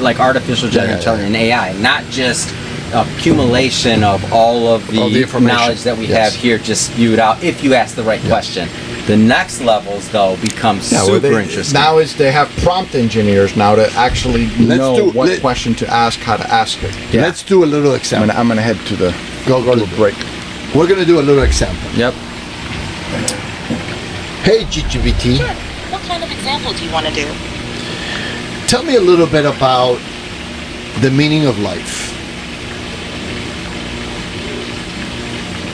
like artificial general intelligence and AI, not just accumulation of all of the knowledge that we have here just spewed out. If you ask the right question. The next levels, though, become super interesting. Now they have prompt engineers now to actually know what question to ask, how to ask it. Yeah. Let's do a little example. I'm gonna head to the go to break. We're gonna do a little example. Yep. Hey, GGBT. Sure. What kind of example do you want to do? Tell me a little bit about the meaning of life.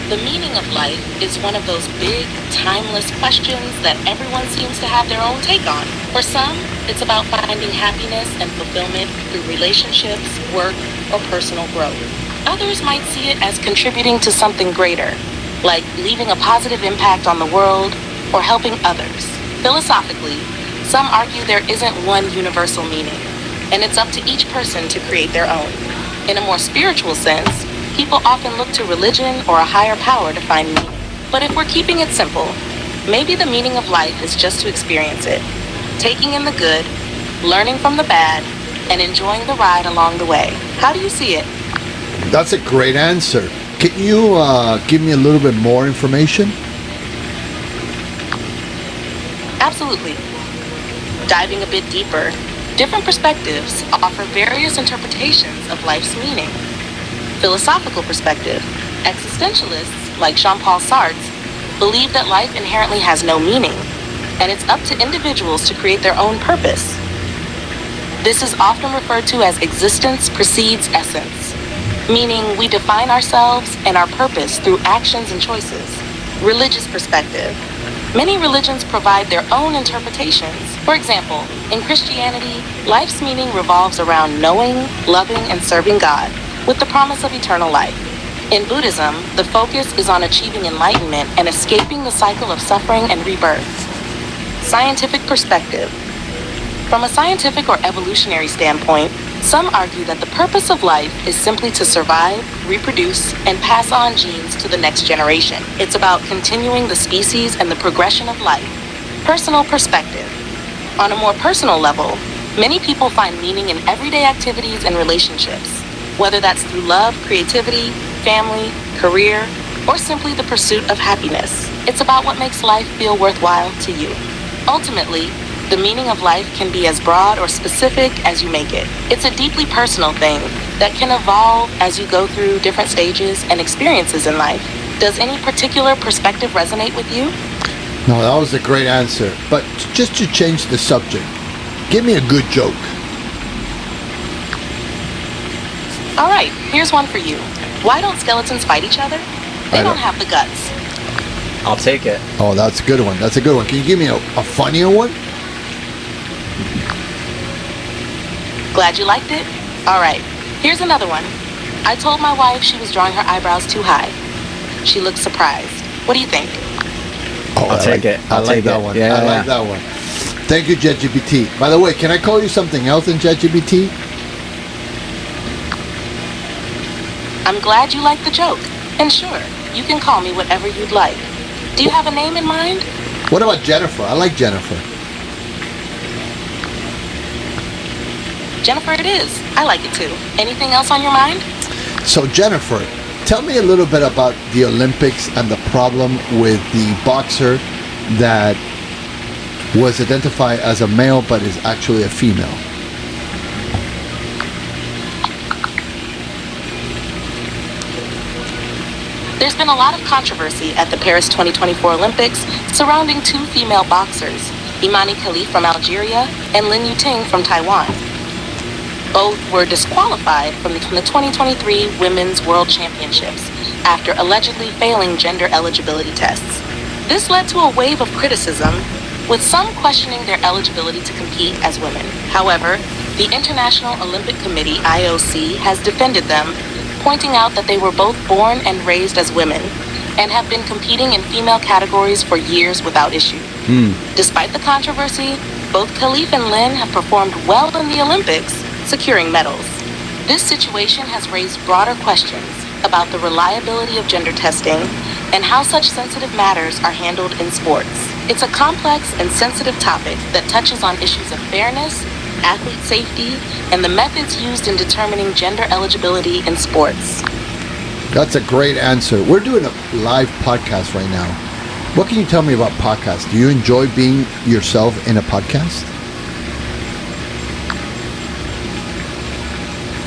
The meaning of life is one of those big, timeless questions that everyone seems to have their own take on. For some, it's about finding happiness and fulfillment through relationships, work, or personal growth. Others might see it as contributing to something greater, like leaving a positive impact on the world or helping others. Philosophically, some argue there isn't one universal meaning, and it's up to each person to create their own. In a more spiritual sense, people often look to religion or a higher power to find meaning. But if we're keeping it simple, maybe the meaning of life is just to experience it, taking in the good, learning from the bad, and enjoying the ride along the way. How do you see it? That's a great answer. Can you give me a little bit more information? Absolutely. Diving a bit deeper, different perspectives offer various interpretations of life's meaning. Philosophical perspective, existentialists like Jean-Paul Sartre believe that life inherently has no meaning, and it's up to individuals to create their own purpose. This is often referred to as existence precedes essence, meaning we define ourselves and our purpose through actions and choices. Religious perspective. Many religions provide their own interpretations. For example, in Christianity, life's meaning revolves around knowing, loving, and serving God, with the promise of eternal life. In Buddhism, the focus is on achieving enlightenment and escaping the cycle of suffering and rebirth. Scientific perspective. From a scientific or evolutionary standpoint, some argue that the purpose of life is simply to survive, reproduce, and pass on genes to the next generation. It's about continuing the species and the progression of life. Personal perspective. On a more personal level, many people find meaning in everyday activities and relationships, whether that's through love, creativity, family, career, or simply the pursuit of happiness. It's about what makes life feel worthwhile to you. Ultimately, the meaning of life can be as broad or specific as you make it. It's a deeply personal thing that can evolve as you go through different stages and experiences in life. Does any particular perspective resonate with you? No, that was a great answer. But just to change the subject, give me a good joke. All right, here's one for you. Why don't skeletons fight each other? They don't have the guts. I'll take it. Oh, that's a good one. That's a good one. Can you give me a funnier one? Glad you liked it? All right, here's another one. I told my wife she was drawing her eyebrows too high. She looked surprised. What do you think? Oh, I'll take it. I like that one. I like that one. Thank you, ChatGPT. By the way, can I call you something else in ChatGPT? I'm glad you liked the joke. And sure, you can call me whatever you'd like. Do you have a name in mind? What about Jennifer? I like Jennifer. Jennifer it is. I like it too. Anything else on your mind? So Jennifer, tell me a little bit about the Olympics and the problem with the boxer that was identified as a male but is actually a female. There's been a lot of controversy at the Paris 2024 Olympics surrounding two female boxers, Imani Khalif from Algeria and Lin Yuting from Taiwan. Both were disqualified from the 2023 Women's World Championships after allegedly failing gender eligibility tests. This led to a wave of criticism, with some questioning their eligibility to compete as women. However, the International Olympic Committee, IOC, has defended them, pointing out that they were both born and raised as women and have been competing in female categories for years without issue. Despite the controversy, both Khalif and Lin have performed well in the Olympics, securing medals. This situation has raised broader questions about the reliability of gender testing and how such sensitive matters are handled in sports. It's a complex and sensitive topic that touches on issues of fairness, athlete safety, and the methods used in determining gender eligibility in sports. That's a great answer. We're doing a live podcast right now. What can you tell me about podcasts? Do you enjoy being yourself in a podcast?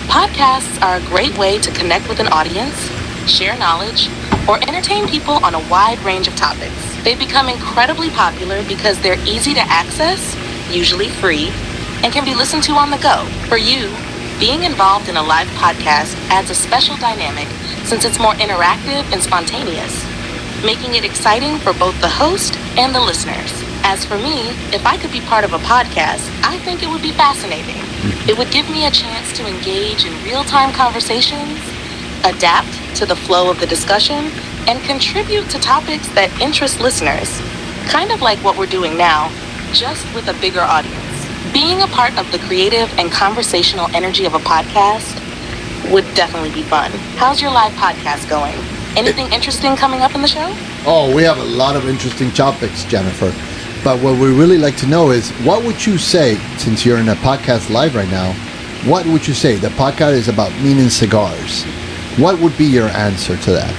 Podcasts are a great way to connect with an audience, share knowledge, or entertain people on a wide range of topics. They've become incredibly popular because they're easy to access, usually free, and can be listened to on the go. For you, being involved in a live podcast adds a special dynamic since it's more interactive and spontaneous, making it exciting for both the host and the listeners. As for me, if I could be part of a podcast, I think it would be fascinating. It would give me a chance to engage in real-time conversations, adapt to the flow of the discussion, and contribute to topics that interest listeners, kind of like what we're doing now, just with a bigger audience. Being a part of the creative and conversational energy of a podcast would definitely be fun. How's your live podcast going? Anything interesting coming up in the show? Oh, we have a lot of interesting topics, Jennifer. But what we really like to know is, what would you say, since you're in a podcast live right now, what would you say? The podcast is about meat and cigars. What would be your answer to that?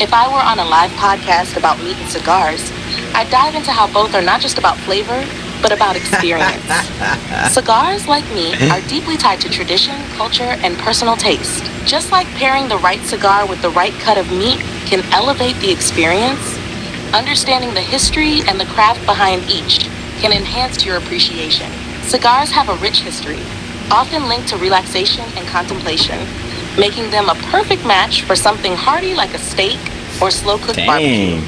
If I were on a live podcast about meat and cigars, I'd dive into how both are not just about flavor, but about experience. Cigars, like meat, are deeply tied to tradition, culture, and personal taste. Just like pairing the right cigar with the right cut of meat can elevate the experience, understanding the history and the craft behind each can enhance your appreciation. Cigars have a rich history, often linked to relaxation and contemplation, making them a perfect match for something hearty like a steak or slow-cooked barbecue.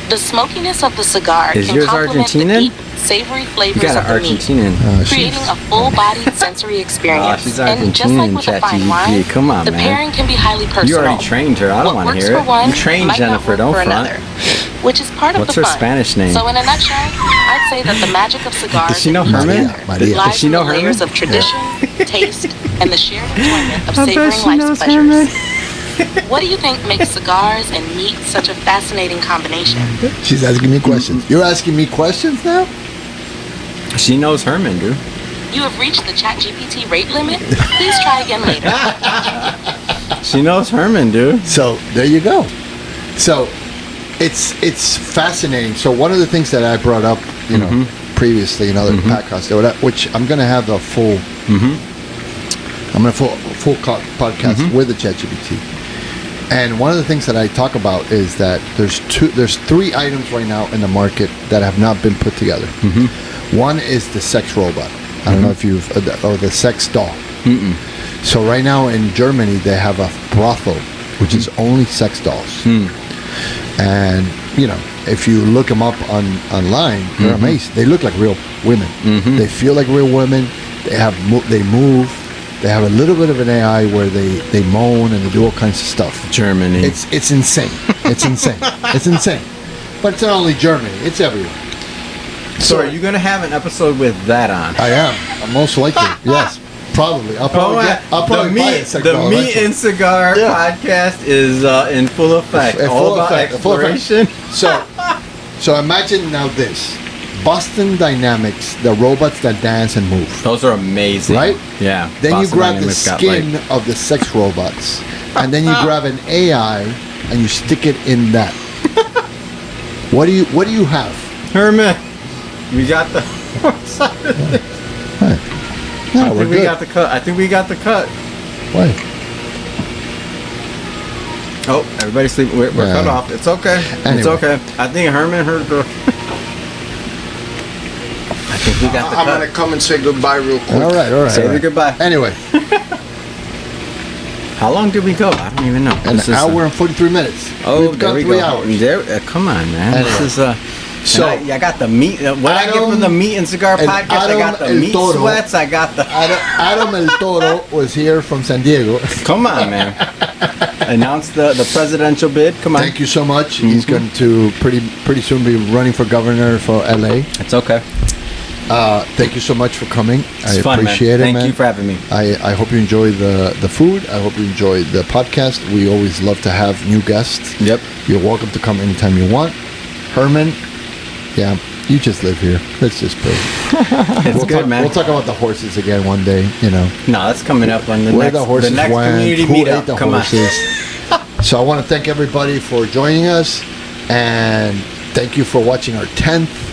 The smokiness of the cigar Is can yours complement the Argentinian? deep, savory flavors You got of an the meat, Argentinian. creating a full-bodied sensory experience. She's And just like Argentinian, with a fine ChatGPT. wine, Come on, the man. pairing can be highly personal. You already trained her. I don't What want to works hear for it. one You trained might not Jennifer. work Don't for front. another, which is part of What's the her fun. Spanish name? So in a nutshell, I'd say that the magic of cigars Does she know and meat Herman? together Maria. lies Does she in know the layers Herman? of tradition, taste, and the shared enjoyment of I bet savoring she life's knows pleasures. Herman. What do you think makes cigars and meat such a fascinating combination? She's asking me questions. You're asking me questions now? She knows Herman, dude. You have reached the ChatGPT rate limit. Please try again later. She knows Herman, dude. So there you go. So it's fascinating. So one of the things that I brought up, you know, previously in other podcasts, which I'm going to have a full, I'm going to full podcast with the ChatGPT. And one of the things that I talk about is that there's three items right now in the market that have not been put together. One is the sex robot. I don't know if you've, or the sex doll. So right now in Germany, they have a brothel, which is only sex dolls. And, you know, if you look them up online, they're amazing. They look like real women. They feel like real women. They move. They have a little bit of an AI where they moan and they do all kinds of stuff. Germany. It's insane. It's insane. It's insane. But it's not only Germany. It's everywhere. So are you going to have an episode with that on? I am. Most likely. Yes. Probably. I'll probably buy a cigar. The Meat and Cigar podcast is in full effect. All about exploration. So imagine now this. Boston Dynamics, the robots that dance and move. Those are amazing. Right? Yeah. Then Boston you grab Dynamics the skin of the sex robots. And then you grab an AI and you stick it in that. What do you have? Herman, we got the Right. No, I we're think we good. got the cut. I think we got the cut. Why? Oh, everybody's sleeping. We're cut off. It's okay. It's Anyway. okay. I think Herman heard the. I think we got the I'm cut. gonna come and say goodbye real quick. All right. Say the goodbye. Anyway, How long did we go? I don't even know. an This is, hour and 43 minutes. Oh, We've there got we 3 go. hours. There, come on, man. Anyway. This is So, I got the meat. What I get from the Meat and Cigar and podcast? I got the Adam El meat Toro. sweats. I got the. Adam El Toro was here from San Diego. Come on, man. Announce the presidential bid. Come on. Thank you so much. He's going to pretty soon be running for governor for LA. It's okay. Thank you so much for coming. It's I fun, appreciate man. it, man. Thank you for having me. I hope you enjoy the food. I hope you enjoy the podcast. We always love to have new guests. Yep. You're welcome to come anytime you want. Herman, yeah, you just live here. Let's just pray. It's good, man. We'll talk about the horses again one day, you know. No, that's coming up on the Where next, the horses the next went, community who ate meetup. the Come horses. So I want to thank everybody for joining us, and thank you for watching our 10th.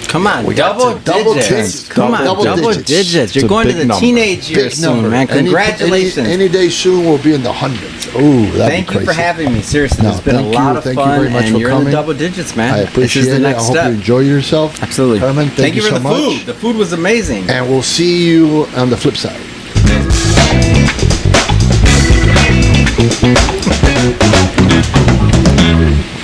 Come on, We got double to double digits. digits. Come on, Double double digits. digits. You're It's a going to big the number. teenage years soon, man. Congratulations. Any day soon we'll be in the hundreds. Ooh, that'd Thank be you crazy. for having me. Seriously, No, it's been a thank lot you. of Thank you fun, very much and for you're in coming. the double digits, man. I appreciate this is the it. next I hope step. you enjoy yourself. Absolutely. Herman, thank you for so the much. food. The food was amazing. And we'll see you on the flip side. Amazing.